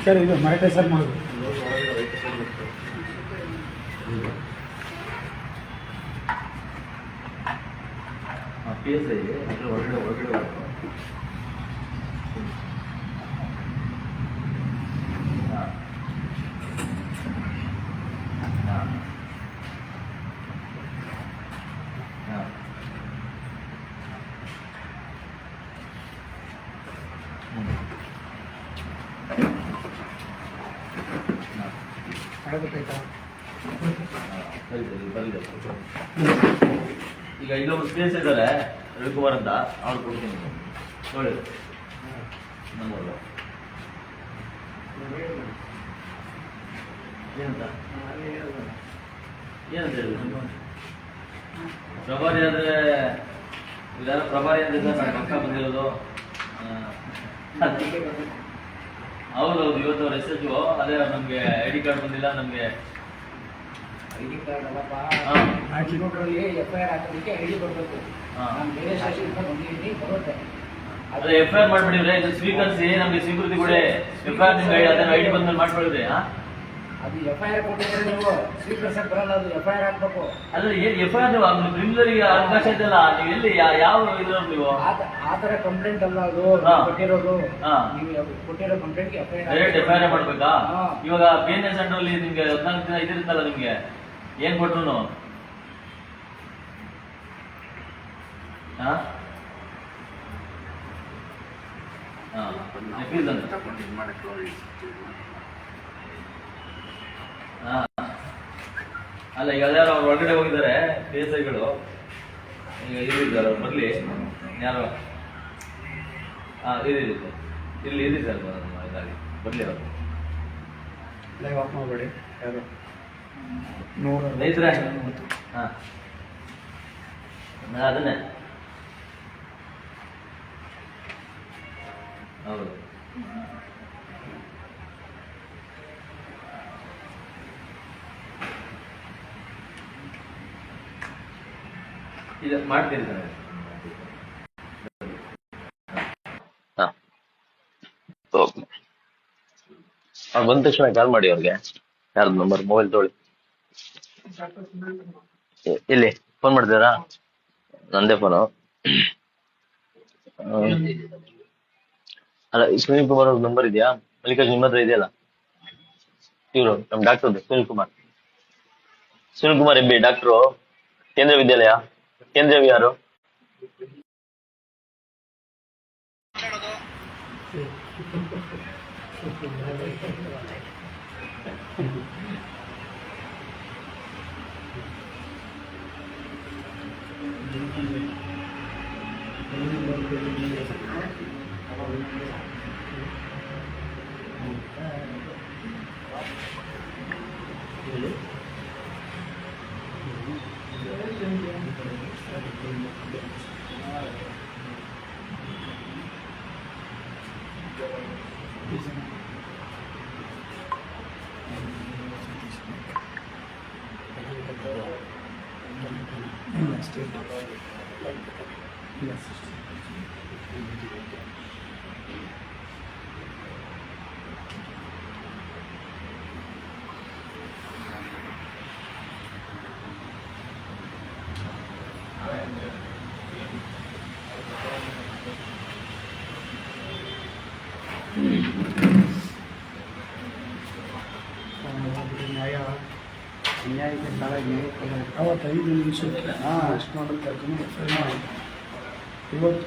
ಸರ್ ಇದು ಮರಾಠೆ ಸರ್ ಮಾಡೋದು. PSI ಒಳಗಡೆ ಈಗ ಇಲ್ಲೊಬ್ರು ಸ್ಪೇಸ್ ಇದ್ದಾರೆ ರವಿಕುಮಾರ್ ಅಂತ, ಅವ್ರು ಕೊಡ್ತೀನಿ ನೋಡಿ. ನಮ್ಮಲ್ಲ ಏನಂತ ಹೇಳಿದ್ರು ಪ್ರಭಾರಿ ಆದ್ರೆ ಇದಾರ ಪ್ರಭಾರಿ ಅಂದ್ರೆ ನನ್ನ ಪಕ್ಕ ಬಂದಿರೋದು. ಹೌದೌದು, ಇವತ್ತು ಅವ್ರ SHO ಅದೇ ನಮ್ಗೆ ID ಕಾರ್ಡ್ ಬಂದಿಲ್ಲ. ನಮ್ಗೆ ID ಕಾರ್ಡ್ ಅಲ್ಲಪ್ಪ, FIR ಹಾಕೋದಕ್ಕೆ ID ಕೊಡ್ಬೇಕು. ನಾನು ಬೇರೆ ಸ್ಟೇಷನ್ ಬಂದಿದ್ದೀನಿ, ಬರುತ್ತೆ. ಅದೇ FIR ಮಾಡ್ಬಿಡಿದ್ರೆ ಇದು ಸ್ವೀಕರಿಸಿ ನಮ್ಗೆ ಸ್ವೀಕೃತಿ ಕೊಡಿ. FIR ನಿಮ್ಗೆ ಅದನ್ನ ID ಬಂದ್ಮೇಲೆ ಮಾಡ್ಕೊಳಿದ್ರೆ ಅದು FIR ಕೊಟ್ಟಿದ್ರೆ ನೀವು ಸ್ವೀಕರಿಸಕ್ ಬರಲ್ಲ, ಅದು FIR ಹಾಕ್ಬೇಕು. ಅಲ್ಲ ಏನ್ FIR ಕ್ರಿಮಿನಲ್ಗೆ ಅವಕಾಶ ಇದೆಯಲ್ಲ, ನೀವು ಎಲ್ಲಿ ಯಾವ ಇದ್ರಲ್ಲಿ ನೀವು ಆ ತರ ಕಂಪ್ಲೇಂಟ್ ಅಲ್ಲ ಅದು ಕೊಟ್ಟಿರೋದು. ನೀವು ಕೊಟ್ಟಿರೋ ಕಂಪ್ಲೇಂಟ್ಗೆ ಡೈರೆಕ್ಟ್ FIR ಮಾಡ್ಬೇಕಾ? ಇವಾಗ BNS ಅಂಡ್ರಲ್ಲಿ ನಿಮ್ಗೆ 14 ದಿನ ಇದಿರುತ್ತಲ್ಲ, ನಿಮ್ಗೆ ಏನ್ ಕೊಟ್ರು ಅಲ್ಲ ಈಗ ಯಾರು ಅವ್ರು ಒಳಗಡೆ ಹೋಗಿದ್ದಾರೆ PSIಗಳು, ಈಗ ಇದ್ದಾರೆ ಅವ್ರು ಬರ್ಲಿ. ಯಾರು ಇಲ್ಲಿ ಇರಿ ಸರ್, ಇದಾಗಿ ಬರ್ಲಿ ಅವರು. ಲೈವ್ ಆಫ್ ಮಾಡಬೇಡಿ ಯಾರು ಸ್ನೇಹಿತರೆ, ಅದನ್ನೇ ಹೌದು. ಇದು ಮಾಡ್ತೀನಿ ಸರ್. ಅವ್ರು ಬಂದ ತಕ್ಷಣ ಕಾಲ್ ಮಾಡಿ ಅವ್ರಿಗೆ. ಯಾರ್ದು ನಂಬರ್? ಮೊಬೈಲ್ ತೊಗೊಳ್ಳಿ. ಇಲ್ಲಿ ಫೋನ್ ಮಾಡ್ತೀರಾ? ನಂದೇ ಫೋನು. ಅಲ್ಲ, ಸುನೀಲ್ ಕುಮಾರ್ ಅವ್ರ ನಂಬರ್ ಇದೆಯಾ? ಮಲ್ಲಿಕಾರ್ಜುನ್ ನಿಮ್ಮ ಹತ್ರ ಇದೆಯಲ್ಲ? ಇವರು ನಮ್ doctor Sunil Kumar MB doctor, ಕೇಂದ್ರ ವಿದ್ಯಾಲಯ, ಕೇಂದ್ರ ಯಾರು? ಅನ್ಯಾಯಕ್ಕೆ ಕಾಲಾಗಿ ಅವತ್ತು 5 ನಿಮಿಷಕ್ಕೆ ಅಷ್ಟು ಮಾಡಲು ಕರ್ಕೊಂಡು ಇವತ್ತು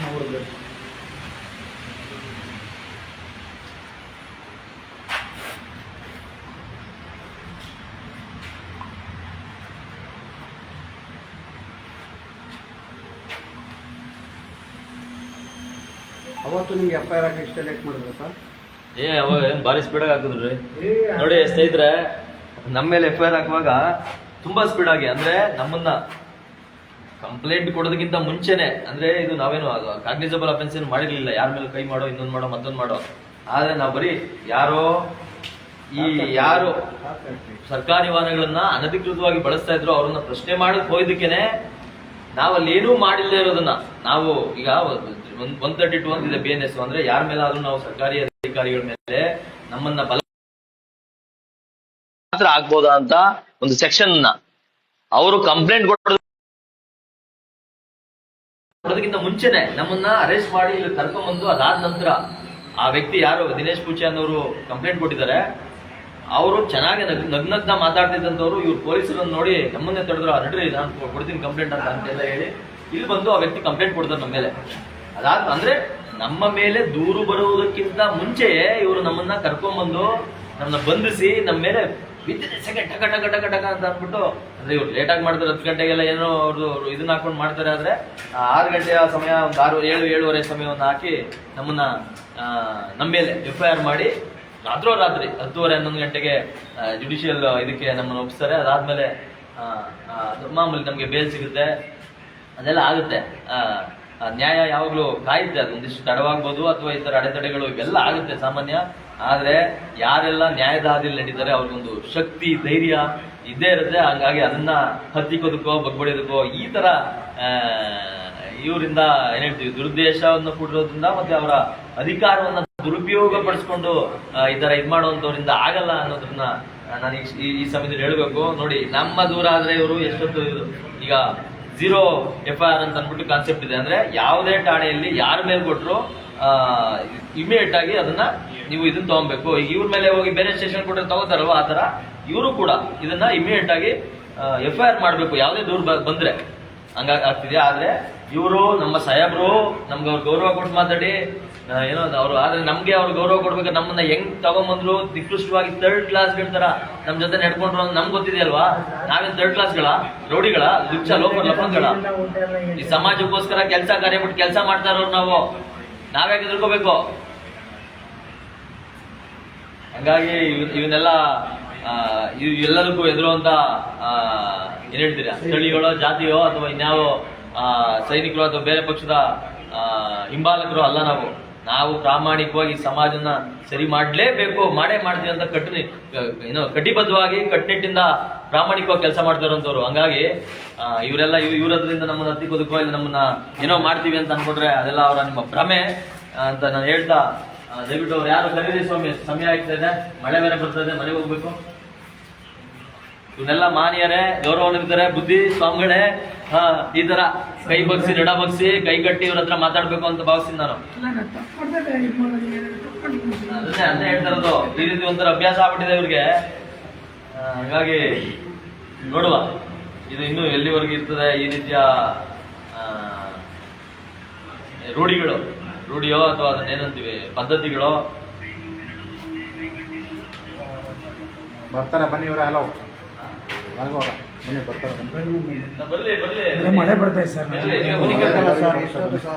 ನೋಡಬೇಕು. ಅವತ್ತು ನಿಮ್ಗೆ FIR ಹಾಕಿ ಇಷ್ಟ ಲೇಟ್ ಮಾಡಿದ್ರೆ ಸರ್? ಅವಾಗ ಭಾರಿ ಸ್ಪೀಡಾಗಿ ಹಾಕಿದ್ರಿ ನೋಡಿ ಸ್ನೇಹಿತರೆ. ನಮ್ಮ ಮೇಲೆ FIR ಹಾಕುವಾಗ ತುಂಬಾ ಸ್ಪೀಡ್ ಆಗಿ, ಅಂದ್ರೆ ನಮ್ಮನ್ನ ಕಂಪ್ಲೇಂಟ್ ಕೊಡೋದಕ್ಕಿಂತ ಮುಂಚೆನೆ, ಅಂದ್ರೆ ಇದು ನಾವೇನು ಕಾಗ್ನಿಸಬಲ್ ಅಫೆನ್ಸ್ ಏನು ಮಾಡಿರ್ಲಿಲ್ಲ, ಯಾರ ಮೇಲೆ ಕೈ ಮಾಡೋ, ಇನ್ನೊಂದು ಮಾಡೋ, ಮತ್ತೊಂದು ಮಾಡೋ. ಆದ್ರೆ ನಾವು ಬರೀ ಯಾರು ಸರ್ಕಾರಿ ವಾಹನಗಳನ್ನ ಅನಧಿಕೃತವಾಗಿ ಬಳಸ್ತಾ ಇದ್ರು ಅವ್ರನ್ನ ಪ್ರಶ್ನೆ ಮಾಡಕ್ ಹೋಯ್ದಕ್ಕೇನೆ ನಾವಲ್ಲಿ ಏನೂ ಮಾಡಿಲ್ಲದೆ ಇರೋದನ್ನ ನಾವು ಈಗ 132 ಅಂತಿದೆ BNS, ಅಂದ್ರೆ ಯಾರ ಮೇಲಾದ್ರೂ ನಾವು ಸರ್ಕಾರಿ ಅಧಿಕಾರಿಗಳ ಮೇಲೆ ನಮ್ಮನ್ನ ಬಲ ಮಾತ್ರ ಆಗ್ಬೋದಾ ಅಂತ ಒಂದು ಸೆಕ್ಷನ್ ಅವರು ಕಂಪ್ಲೇಂಟ್ ಕೊಡೋದಕ್ಕಿಂತ ಮುಂಚೆನೆ ನಮ್ಮನ್ನ ಅರೆಸ್ಟ್ ಮಾಡಿ ಇಲ್ಲಿ ಕರ್ಕೊಂಡ್ಬಂದು, ಅದಾದ ನಂತರ ಆ ವ್ಯಕ್ತಿ ಯಾರು ದಿನೇಶ್ ಪೂಚೆ ಅನ್ನೋರು ಕಂಪ್ಲೇಂಟ್ ಕೊಟ್ಟಿದ್ದಾರೆ, ಅವರು ಚೆನ್ನಾಗಿ ನಗ್ನಗ್ನ ಮಾತಾಡ್ತಿದ್ದಂಥವ್ರು ಇವ್ರು ಪೊಲೀಸರನ್ನು ನೋಡಿ ನಮ್ಮನ್ನೇ ತಡೆದ್ರು, ನಡ್ರಿ ನಾನು ಕೊಡ್ತೀನಿ ಕಂಪ್ಲೇಂಟ್ ಅಂತೆಲ್ಲ ಹೇಳಿ ಇಲ್ಲಿ ಬಂದು ಆ ವ್ಯಕ್ತಿ ಕಂಪ್ಲೇಂಟ್ ಕೊಡ್ತಾರೆ ನಮ್ಮ ಮೇಲೆ. ಅಂದ್ರೆ ನಮ್ಮ ಮೇಲೆ ದೂರು ಬರುವುದಕ್ಕಿಂತ ಮುಂಚೆಯೇ ಇವರು ನಮ್ಮನ್ನ ಕರ್ಕೊಂಡ್ಬಂದು ನಮ್ಮನ್ನ ಬಂಧಿಸಿ ನಮ್ಮ ಮೇಲೆ ವಿತಿನ್ ಸೆಕೆಂಡ್ ಟಕ ಟಕ ಟಕ ಟಕ ಅಂತ ಅಂದ್ಬಿಟ್ಟು, ಅಂದ್ರೆ ಇವ್ರು ಲೇಟಾಗಿ ಮಾಡ್ತಾರೆ, 10 ಗಂಟೆಗೆಲ್ಲ ಏನೋ ಅವ್ರದ್ದು ಇದನ್ನ ಹಾಕೊಂಡು ಮಾಡ್ತಾರೆ. ಆದ್ರೆ 6 ಗಂಟೆಯ ಸಮಯ, ಒಂದು 7-7:30 ಸಮಯವನ್ನು ಹಾಕಿ ನಮ್ಮನ್ನ ನಮ್ಮ ಮೇಲೆ FIR ಮಾಡಿ ರಾತ್ರಿ 10:30-11 ಗಂಟೆಗೆ ಜುಡಿಷಿಯಲ್ ಇದಕ್ಕೆ ನಮ್ಮನ್ನು ಒಪ್ಪಿಸ್ತಾರೆ. ಅದಾದ್ಮೇಲೆ ಮಾಮೂಲಿ ನಮ್ಗೆ ಬೇಲ್ ಸಿಗುತ್ತೆ, ಅದೆಲ್ಲ ಆಗುತ್ತೆ. ನ್ಯಾಯ ಯಾವಾಗ್ಲೂ ಕಾಯುತ್ತೆ, ಅದು ಒಂದಿಷ್ಟು ತಡವಾಗ್ಬೋದು ಅಥವಾ ಈ ತರ ಅಡೆತಡೆಗಳು ಇವೆಲ್ಲ ಆಗುತ್ತೆ ಸಾಮಾನ್ಯ. ಆದ್ರೆ ಯಾರೆಲ್ಲ ನ್ಯಾಯದ ಹಾದಿಯಲ್ಲಿ ನಡೀತಾರೆ ಅವ್ರಿಗೊಂದು ಶಕ್ತಿ, ಧೈರ್ಯ ಇದ್ದೇ ಇರುತ್ತೆ. ಹಂಗಾಗಿ ಅದನ್ನ ಹತ್ತಿಕೋದಕ್ಕೋ ಬಗ್ಬಡಿಯೋದಕ್ಕೋ ಈ ತರ ಇವರಿಂದ ಏನ್ ಹೇಳ್ತೀವಿ ದುರುದ್ದೇಶವನ್ನು ಕೂಡಿರೋದ್ರಿಂದ ಮತ್ತೆ ಅವರ ಅಧಿಕಾರವನ್ನ ದುರುಪಯೋಗ ಪಡಿಸ್ಕೊಂಡು ಈ ತರ ಇದ್ ಮಾಡುವಂತವರಿಂದ ಆಗಲ್ಲ ಅನ್ನೋದನ್ನ ನಾನು ಈ ಸಮಯದಲ್ಲಿ ಹೇಳ್ಬೇಕು. ನೋಡಿ, ನಮ್ಮ ದೂರ ಆದ್ರೆ ಇವರು ಎಷ್ಟೊತ್ತು ಈಗ 0 FIR ಅಂತ ಅಂದ್ಬಿಟ್ಟು ಕಾನ್ಸೆಪ್ಟ್ ಇದೆ. ಅಂದ್ರೆ ಯಾವುದೇ ಠಾಣೆಯಲ್ಲಿ ಯಾರ ಮೇಲೆ ಕೊಟ್ಟರು ಇಮಿಡಿಯೇಟ್ ಆಗಿ ಅದನ್ನ ನೀವು ಇದನ್ನ ತಗೊಬೇಕು. ಈಗ ಇವ್ರ ಮೇಲೆ ಹೋಗಿ ಬೇರೆ ಸ್ಟೇಷನ್ ಕೊಟ್ಟರೆ ತಗೋತಾರಲ್ವ, ಆ ತರ ಇವರು ಕೂಡ ಇದನ್ನ ಇಮಿಡಿಯೇಟ್ ಆಗಿ FIR ಮಾಡ್ಬೇಕು ಯಾವುದೇ ದೂರ ಬಂದ್ರೆ. ಹಂಗಾಗಿ ಆಗ್ತಿದೆ. ಆದ್ರೆ ಇವರು ನಮ್ಮ ಸಾಹೇಬ್ರು ನಮ್ಗೆ ಅವ್ರ ಗೌರವ ಕೊಟ್ಟು ಮಾತಾಡಿ ಏನೋ ಅವರು, ಆದ್ರೆ ನಮ್ಗೆ ಅವ್ರ ಗೌರವ ಕೊಡ್ಬೇಕು. ನಮ್ಮನ್ನ ಹೆಂಗ್ ತಗೊಂಬಂದ್ರು ನಿಕೃಷ್ಟವಾಗಿ 3rd ಕ್ಲಾಸ್ಗಳ ತರ ನಮ್ ಜೊತೆ ನಡ್ಕೊಂಡ್ರು ನಮ್ಗೆ ಗೊತ್ತಿದೆ ಅಲ್ವಾ. ನಾವೇನ್ 3rd ಕ್ಲಾಸ್ಗಳ ರೌಡಿಗಳ ದುಚ್ಚ ಲೋಕರ್ ಲಫಂಗಳ ಈ ಸಮಾಜಕ್ಕೋಸ್ಕರ ಕೆಲಸ ಕಾರ್ಯ ಬಿಟ್ಟು ಕೆಲಸ ಮಾಡ್ತಾ ಇರೋರು ನಾವೇ ತಿಳ್ಕೋಬೇಕು. ಹಂಗಾಗಿ ಇವನ್ನೆಲ್ಲ ಎಲ್ಲದಕ್ಕೂ ಎದುರುವಂತ ಏನ್ ಹೇಳ್ತೀರಾ, ಸ್ಥಳೀಯಗಳೋ ಜಾತಿಯೋ ಅಥವಾ ಇನ್ಯಾವ ಸೈನಿಕರು ಅಥವಾ ಬೇರೆ ಪಕ್ಷದ ಹಿಂಬಾಲಕರು ಅಲ್ಲ. ನಾವು ಪ್ರಾಮಾಣಿಕವಾಗಿ ಸಮಾಜನ ಸರಿ ಮಾಡಲೇಬೇಕು, ಮಾಡೇ ಮಾಡ್ತೀವಿ ಅಂತ ಕಟಿಬದ್ಧವಾಗಿ ಕಟ್ಟುನಿಟ್ಟಿಂದ ಪ್ರಾಮಾಣಿಕವಾಗಿ ಕೆಲಸ ಮಾಡ್ತಾ ಇರೋಂಥವ್ರು. ಹಂಗಾಗಿ ಇವರೆಲ್ಲ ಇವರದ್ರಿಂದ ನಮ್ಮನ್ನ ಹತ್ತಿಕೋದಕ್ಕೋ ಇಲ್ಲ ನಮ್ಮನ್ನ ಏನೋ ಮಾಡ್ತೀವಿ ಅಂತ ಅನ್ಕೊಂಡ್ರೆ ಅದೆಲ್ಲ ಅವರ ನಿಮ್ಮ ಭ್ರಮೆ ಅಂತ ನಾನು ಹೇಳ್ತಾ, ದಯವಿಟ್ಟು ಅವ್ರು ಯಾರು ಕರೀರಿ ಸ್ವಾಮಿ, ಸಮಯ ಆಗ್ತಾ ಇದೆ, ಮಳೆ ಬೇರೆ ಬರ್ತಾ ಇದೆ, ಮನೆಗೆ ಹೋಗ್ಬೇಕು. ಇವನ್ನೆಲ್ಲ ಮಾನ್ಯರೇ, ಗೌರವಾನ್ವಿತರೇ, ಬುದ್ಧಿ ಸ್ವಾಮಿಗಳೇ ಈ ತರ ಕೈ ಬಗ್ಸಿ ನಡ ಬಗ್ಸಿ ಕೈ ಕಟ್ಟಿ ಇವ್ರ ಹತ್ರ ಮಾತಾಡ್ಬೇಕು ಅಂತ ಭಾವಿಸ್ತೀನಿ ನಾನು. ಅದನ್ನೇ ಹೇಳ್ತಾ ಇರೋದು. ಈ ರೀತಿ ಒಂಥರ ಅಭ್ಯಾಸ ಆಗ್ಬಿಟ್ಟಿದೆ ಇವ್ರಿಗೆ. ಹಾಗಾಗಿ ನೋಡುವ ಇದು ಇನ್ನೂ ಎಲ್ಲಿವರೆಗೂ ಇರ್ತದೆ ಈ ರೀತಿಯ ರೂಢಿಯೋ ಅಥವಾ ಅದನ್ನೇನಂತೀವಿ ಪದ್ಧತಿಗಳೋ. ಬರ್ತಾರೆ ಬನ್ನಿ ಇವರ ಹಲೋ ಬನ್ನಿ ಬರ್ತಾರೆ ಬರ್ಲಿ ಮಳೆ ಬರ್ತಾ ಸರ್.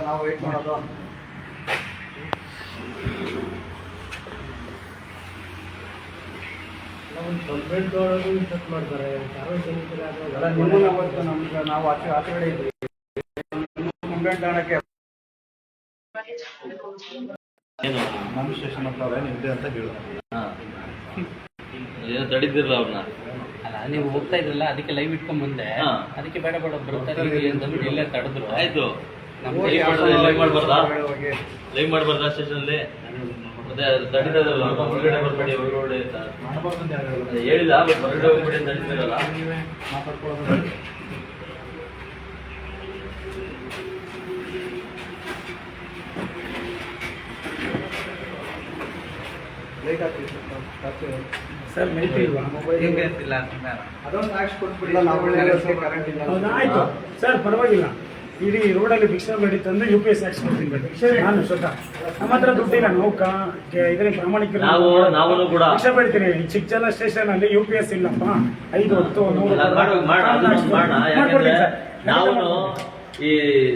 ನಾವು ವೇಟ್ ಮಾಡೋದು. ಕಂಪ್ಲೇಂಟ್ ತಗೊಳ್ಳೋದು ಇಷ್ಟೊತ್ತು ಮಾಡ್ತಾರೆ. ನಿಮ್ಮನ್ನ ಅವತ್ತು ನಮ್ಗೆ ನಾವು ಆಚೆಗಡೆ ಇದ್ವಿ, ಕಂಪ್ಲೇಂಟ್ ತಗೊಳಕ್ಕೆ ನಮ್ಮ ಸ್ಟೇಷನ್ ಹತ್ರ ನಿಮ್ದೆ ಅಂತ ಹೇಳಿದ್ರು. ಏನೋ ತಡೀತಿರಲ್ಲ ಅವ್ರನ್ನ. ಅಲ್ಲ, ನೀವು ಹೋಗ್ತಾ ಇದ್ರಲ್ಲ, ಅದಕ್ಕೆ ಲೈವ್ ಇಟ್ಕೊಂಡ್ ಬಂದೆ. ಅದಕ್ಕೆ ಬೇಡ ಬರ್ತಾರೆ ಎಲ್ಲೇ ತಡೆದ್ರು. ಆಯ್ತು, ಲೈವ್ ಮಾಡ್ಬಾರ್ದಾ ಸ್ಟೇಷನ್ ಅಲ್ಲಿ? ಮತ್ತೆ ತಡೀತದಲ್ಲ, ಹೊರಗಡೆ ಬರ್ಬೇಡಿ ಹೊರಗಡೆ ಅಂತ ಹೇಳಿಲ್ಲ. ಹೊರಗಡೆ ಹೋಗ್ಬೇಡಿ ಅಂತ ತಡೀತಿರಲ್ಲ. ಮಾತಾಡ್ಕೊಳ್ಳೋದು. ಸರ್ ಲೈಟ್ ಇಲ್ವಾ? ಅದೊಂದು ಹಾಕ್ಸಿ ಕೊಟ್ಬಿಡಿ. ಆಯ್ತು ಸರ್, ಪರವಾಗಿಲ್ಲ. ಇಡೀ ರೋಡಲ್ಲಿ ಭಿಕ್ಷಾ ಬೇಡಿ ತಂದು UPS ಹಾಕ್ಸಿ ಕೊಡ್ತೀನಿ ಬೇಡಿ. ನಾನು ಸ್ವತಃ ನಮ್ಮ ಹತ್ರ ದುಡ್ಡಿಲ್ಲ. ನಾವು ಇದನ್ನ ಪ್ರಾಮಾಣಿಕ ನಾವು ಕೂಡ ಭಿಕ್ಷಾ ಬೇಡ್ತೀನಿ. ಈ ಚಿಕ್ಕಜಲ ಸ್ಟೇಷನ್ ಅಲ್ಲಿ UPS ಇಲ್ಲಪ್ಪ. 5, 10, 100 ನಾವು ಈ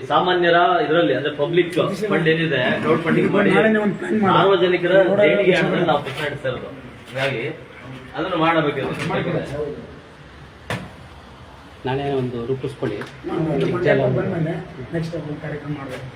ಸಾಮಾನ್ಯರ ಇದರಲ್ಲಿ ಅಂದ್ರೆ ಪಬ್ಲಿಕ್ ಫಂಡ್ ಏನಿದೆ, ಕ್ರೌಡ್ ಫಂಡಿಂಗ್ ಮಾಡಿ ಸಾರ್ವಜನಿಕರ ದೇಣಿಗೆ ಹಣದಲ್ಲಿ ನಾವು ಭಿಕ್ಷೆ ಇಡ್ತಾ ಇರೋದು. ಹಾಗಾಗಿ ಅದನ್ನು ಮಾಡಬೇಕು. ನಾಳೆ ಒಂದು ರೂಪಿಸ್ಕೊಳ್ಳಿ. ನೆಕ್ಸ್ಟ್ ಕಾರ್ಯಕ್ರಮ ಮಾಡಬೇಕು.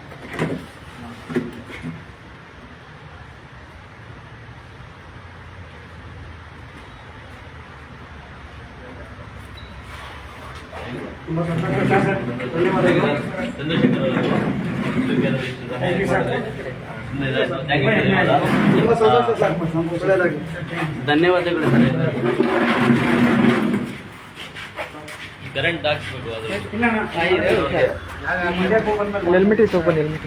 ಧನ್ಯವಾದಗಳು. ಕರೆಂಟ್ ಹಾಕ್ಸ್ಬೇಕು. ಅದು ಹೆಲ್ಮೆಟ್ ಇತ್ತು, ಬನ್ನಿ ಹೆಲ್ಮೆಟ್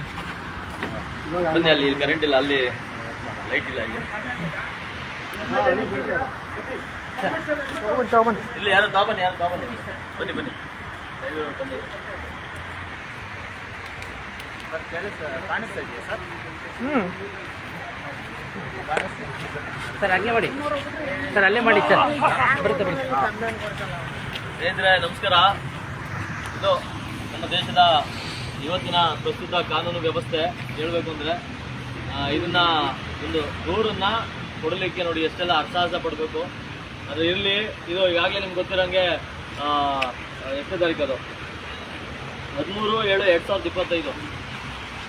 ಬನ್ನಿ. ಅಲ್ಲಿ ಕರೆಂಟ್ ಇಲ್ಲ, ಅಲ್ಲಿ ಲೈಟ್ ಇಲ್ಲ. ಇಲ್ಲಿ ಯಾರು ತಾಬನ್ನಿ, ಬನ್ನಿ ಬನ್ನಿ. ಸರ್ ಅಲ್ಲೇ ಮಾಡಿ, ಸರ್ ಅಲ್ಲೇ ಮಾಡಿ ಸರ್. ಬರುತ್ತೆ. ಸ್ನೇಹಿತರೆ ನಮಸ್ಕಾರ. ಇದು ನಮ್ಮ ದೇಶದ ಇವತ್ತಿನ ಪ್ರಸ್ತುತ ಕಾನೂನು ವ್ಯವಸ್ಥೆ ಹೇಳಬೇಕು ಅಂದರೆ, ಇದನ್ನ ಒಂದು ದೂರನ್ನ ಕೊಡಲಿಕ್ಕೆ ನೋಡಿ ಎಷ್ಟೆಲ್ಲ ಅರ್ಥಾಸ ಪಡಬೇಕು. ಅದು ಇರಲಿ. ಇದು ಈಗಾಗಲೇ ನಿಮ್ಗೆ ಗೊತ್ತಿರೋಂಗೆ ಎಷ್ಟನೇ ತಾರೀಕು ಅದು 13/7/2025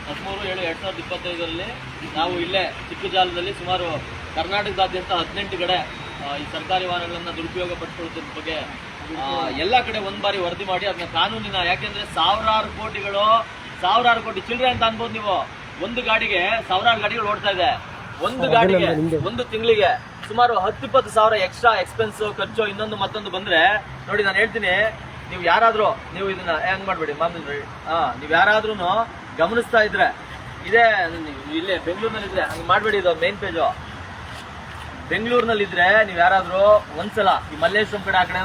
13/7/2025 ನಾವು ಇಲ್ಲೇ ಚಿಕ್ಕಜಾಲದಲ್ಲಿ ಸುಮಾರು ಕರ್ನಾಟಕದಾದ್ಯಂತ 18 ಕಡೆ ಈ ಸರ್ಕಾರಿ ವಾಹನಗಳನ್ನು ದುರುಪಯೋಗ ಪಡಿಸ್ಕೊಳ್ಳೋದ್ರ ಬಗ್ಗೆ ಎಲ್ಲ ಕಡೆ ಒಂದು ಬಾರಿ ವರದಿ ಮಾಡಿ ಅದನ್ನ ಕಾನೂನಿನ, ಯಾಕೆಂದ್ರೆ ಸಾವಿರಾರು ಕೋಟಿಗಳು ಸಾವಿರಾರು ಕೋಟಿ ಚಿಲ್ಲರೆ ಅಂತ ಅನ್ಬೋದು ನೀವು. ಒಂದು ಗಾಡಿಗೆ ಸಾವಿರಾರು ಗಾಡಿಗಳು ಓಡ್ತಾ ಇದೆ. ಒಂದು ಗಾಡಿಗೆ ಒಂದು ತಿಂಗಳಿಗೆ ಸುಮಾರು 10-20 ಸಾವಿರ ಎಕ್ಸ್ಟ್ರಾ ಎಕ್ಸ್ಪೆನ್ಸ್ ಖರ್ಚು ಇನ್ನೊಂದು ಮತ್ತೊಂದು ಬಂದ್ರೆ ನೋಡಿ, ನಾನು ಹೇಳ್ತೀನಿ, ನೀವು ಯಾರಾದ್ರೂ ನೀವು ಇದನ್ನ ಹೆಂಗ್ ಮಾಡ್ಬೇಡಿ ಮಾಮೂಲಿ. ನೀವ್ ಯಾರಾದ್ರೂ ಗಮನಿಸ್ತಾ ಇದ್ರೆ ಇದೇ ಇಲ್ಲೇ ಬೆಂಗಳೂರಿನಲ್ಲಿ ಇದ್ರೆ ಹಂಗೆ ಮಾಡ್ಬೇಡಿ. ಇದು ಮೇನ್ ಪೇಜು. ಬೆಂಗಳೂರಿನಲ್ಲಿ ಇದ್ರೆ ನೀವ್ ಯಾರಾದ್ರೂ ಒಂದ್ಸಲ ಈ ಮಲ್ಲೇಶ್ವರಂ ಕಡೆ ಆ ಕಡೆ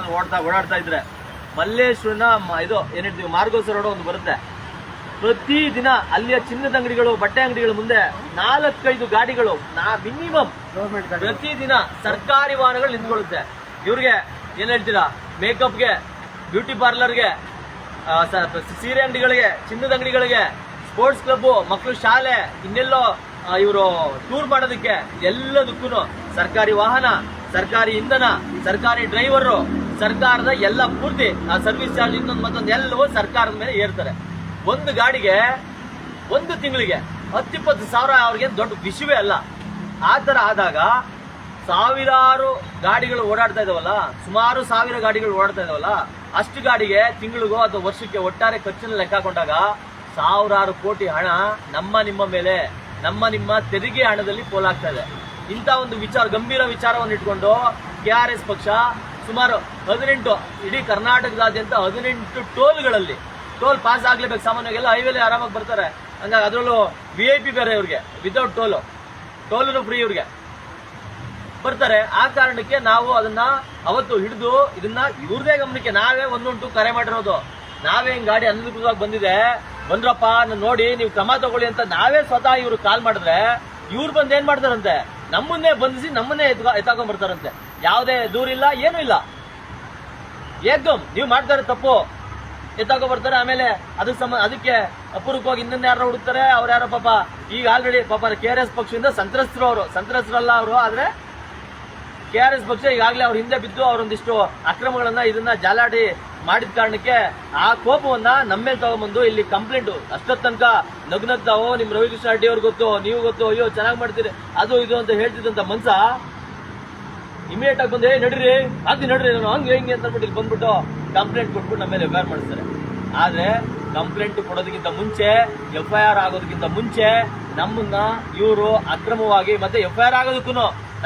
ಓಡಾಡ್ತಾ ಇದ್ರೆ ಮಲ್ಲೇಶ್ವರನ ಇದು ಏನ್ ಹೇಳ್ತೀವಿ ಮಾರ್ಗೋಸ ರೋಡ್ ಒಂದು ಬರುತ್ತೆ. ಪ್ರತಿ ದಿನ ಅಲ್ಲಿಯ ಚಿನ್ನದ ಅಂಗಡಿಗಳು, ಬಟ್ಟೆ ಅಂಗಡಿಗಳ ಮುಂದೆ 4-5 ಗಾಡಿಗಳು ಮಿನಿಮಮ್ ಪ್ರತಿ ದಿನ ಸರ್ಕಾರಿ ವಾಹನಗಳು ನಿಂತ್ಕೊಳ್ಳುತ್ತೆ. ಇವ್ರಿಗೆ ಏನ್ ಹೇಳ್ತೀರಾ, ಮೇಕಪ್ಗೆ, ಬ್ಯೂಟಿ ಪಾರ್ಲರ್ಗೆ, ಸೀರೆ ಅಂಗಡಿಗಳಿಗೆ, ಚಿನ್ನದ ಅಂಗಡಿಗಳಿಗೆ, ಸ್ಪೋರ್ಟ್ಸ್ ಕ್ಲಬ್, ಮಕ್ಕಳು ಶಾಲೆ, ಇನ್ನೆಲ್ಲೋ ಇವರು ಟೂರ್ ಮಾಡೋದಕ್ಕೆ ಎಲ್ಲದಕ್ಕೂ ಸರ್ಕಾರಿ ವಾಹನ, ಸರ್ಕಾರಿ ಇಂಧನ, ಸರ್ಕಾರಿ ಡ್ರೈವರು, ಸರ್ಕಾರದ ಎಲ್ಲ ಪೂರ್ತಿ ಸರ್ವಿಸ್ ಚಾರ್ಜ್ ಇನ್ನೊಂದು ಮತ್ತೊಂದು ಎಲ್ಲವೂ ಸರ್ಕಾರದ ಮೇಲೆ ಏರ್ತಾರೆ. ಒಂದು ಗಾಡಿಗೆ ಒಂದು ತಿಂಗಳಿಗೆ 10-20 ಸಾವಿರ ಅವ್ರಿಗೆ ದೊಡ್ಡ ವಿಷಯವೇ ಅಲ್ಲ. ಆ ತರ ಆದಾಗ ಸಾವಿರಾರು ಗಾಡಿಗಳು ಓಡಾಡ್ತಾ ಇದಾವಲ್ಲ, ಸುಮಾರು 1000 ಗಾಡಿಗಳು ಓಡಾಡ್ತಾ ಇದಾವಲ್ಲ, ಅಷ್ಟು ಗಾಡಿಗೆ ತಿಂಗಳಿಗೋ ಅಥವಾ ವರ್ಷಕ್ಕೆ ಒಟ್ಟಾರೆ ಖರ್ಚನ್ನು ಲೆಕ್ಕ ಹಾಕೊಂಡಾಗ ಸಾವಿರಾರು ಕೋಟಿ ಹಣ ನಿಮ್ಮ ಮೇಲೆ, ನಿಮ್ಮ ತೆರಿಗೆ ಹಣದಲ್ಲಿ ಪೋಲಾಗ್ತಾ ಇದೆ. ಇಂಥ ಒಂದು ಗಂಭೀರ ವಿಚಾರವನ್ನು ಇಟ್ಕೊಂಡು KRS ಪಕ್ಷ ಸುಮಾರು 18 ಇಡೀ ಕರ್ನಾಟಕದಾದ್ಯಂತ 18 ಟೋಲ್ಗಳಲ್ಲಿ ಟೋಲ್ ಪಾಸ್ ಆಗ್ಲೇಬೇಕು. ಸಾಮಾನ್ಯವಾಗೆಲ್ಲ ಹೈವೇಲಿ ಆರಾಮಾಗಿ ಬರ್ತಾರೆ. ಹಂಗಾಗಿ ಅದರಲ್ಲೂ VIP ಬೇರೆ ಇವ್ರಿಗೆ, ವಿತೌಟ್ ಟೋಲು ಫ್ರೀ ಇವ್ರಿಗೆ ಬರ್ತಾರೆ. ಆ ಕಾರಣಕ್ಕೆ ನಾವು ಅದನ್ನ ಅವತ್ತು ಹಿಡಿದು ಇದನ್ನ ಇವ್ರದೇ ಗಮನಕ್ಕೆ ನಾವೇ 112 ಕರೆ ಮಾಡಿರೋದು. ನಾವೇ ಹಿಂಗ್ ಗಾಡಿ ಅನಧಿಕೃತವಾಗಿ ಬಂದಿದೆ, ಬಂದ್ರಪ್ಪ ನೋಡಿ ನೀವು ಕ್ರಮ ತಗೊಳ್ಳಿ ಅಂತ ನಾವೇ ಸ್ವತಃ ಇವ್ರು ಕಾಲ್ ಮಾಡಿದ್ರೆ ಇವ್ರು ಬಂದ್ ಏನ್ ಮಾಡ್ತಾರಂತೆ, ನಮ್ಮನ್ನೇ ಬಂಧಿಸಿ ನಮ್ಮನ್ನೇ ಎತ್ತಾಕೊಂಡ್ ಬರ್ತಾರಂತೆ. ಯಾವುದೇ ದೂರಿಲ್ಲ, ಏನೂ ಇಲ್ಲ. ಏಕದಮ್ ನೀವು ಮಾಡ್ತಾರೆ ತಪ್ಪು ಎತ್ತಾಕೊ ಬರ್ತಾರೆ. ಆಮೇಲೆ ಅದಕ್ಕೆ ಅಪೂರ್ವವಾಗಿ ಇನ್ನೊಂದು ಯಾರು ಹುಡುಕ್ತಾರೆ. ಅವ್ರು ಯಾರೋ ಪಾಪ ಈಗ ಆಲ್ರೆಡಿ ಪಾಪ KRS ಪಕ್ಷದಿಂದ ಸಂತ್ರಸ್ತರಲ್ಲ ಅವರು. ಆದ್ರೆ KRS ಪಕ್ಷ ಈಗಾಗಲೇ ಅವ್ರ ಹಿಂದೆ ಬಿದ್ದು ಅವರೊಂದಿಷ್ಟು ಅಕ್ರಮಗಳನ್ನ ಇದನ್ನ ಜಾಲಾಡಿ ಮಾಡಿದ ಕಾರಣಕ್ಕೆ ಆ ಕೋಪವನ್ನ ನಮ್ಮೇಲೆ ತಗೊಂಡ್ಬಂದು ಇಲ್ಲಿ ಕಂಪ್ಲೇಂಟ್ ಅಷ್ಟೊತ್ತ ತನಕ ನಗ್ನಗ್ತಾವೋ ನಿಮ್ ರವಿಕೃಷ್ಣ ರೆಡ್ಡಿ ಅವ್ರಿಗೆ ಗೊತ್ತು, ನೀವು ಗೊತ್ತು, ಅಯ್ಯೋ ಚೆನ್ನಾಗಿ ಮಾಡ್ತೀರಿ ಅದು ಇದು ಅಂತ ಹೇಳ್ತಿದ್ದಂತ ಮನ್ಸ ಇಮಿಡಿಯೇಟ್ ಆಗಿ ಬಂದು ನಡ್ರಿ ನಾನು ಹಂಗೆ ಅಂತ ಅಂದ್ಬಿಟ್ಟು ಇಲ್ಲಿ ಬಂದ್ಬಿಟ್ಟು ಕಂಪ್ಲೇಂಟ್ ಕೊಟ್ಬಿಟ್ಟು ನಮ್ಮ ಮೇಲೆ FIR ಮಾಡಿಸ್ತಾರೆ. ಆದ್ರೆ ಕಂಪ್ಲೇಂಟ್ ಕೊಡೋದಕ್ಕಿಂತ ಮುಂಚೆ, FIR ಆಗೋದಕ್ಕಿಂತ ಮುಂಚೆ ನಮ್ಮನ್ನ ಇವರು ಅಕ್ರಮವಾಗಿ ಮತ್ತೆ FIR ಆಗೋದಕ್ಕೂ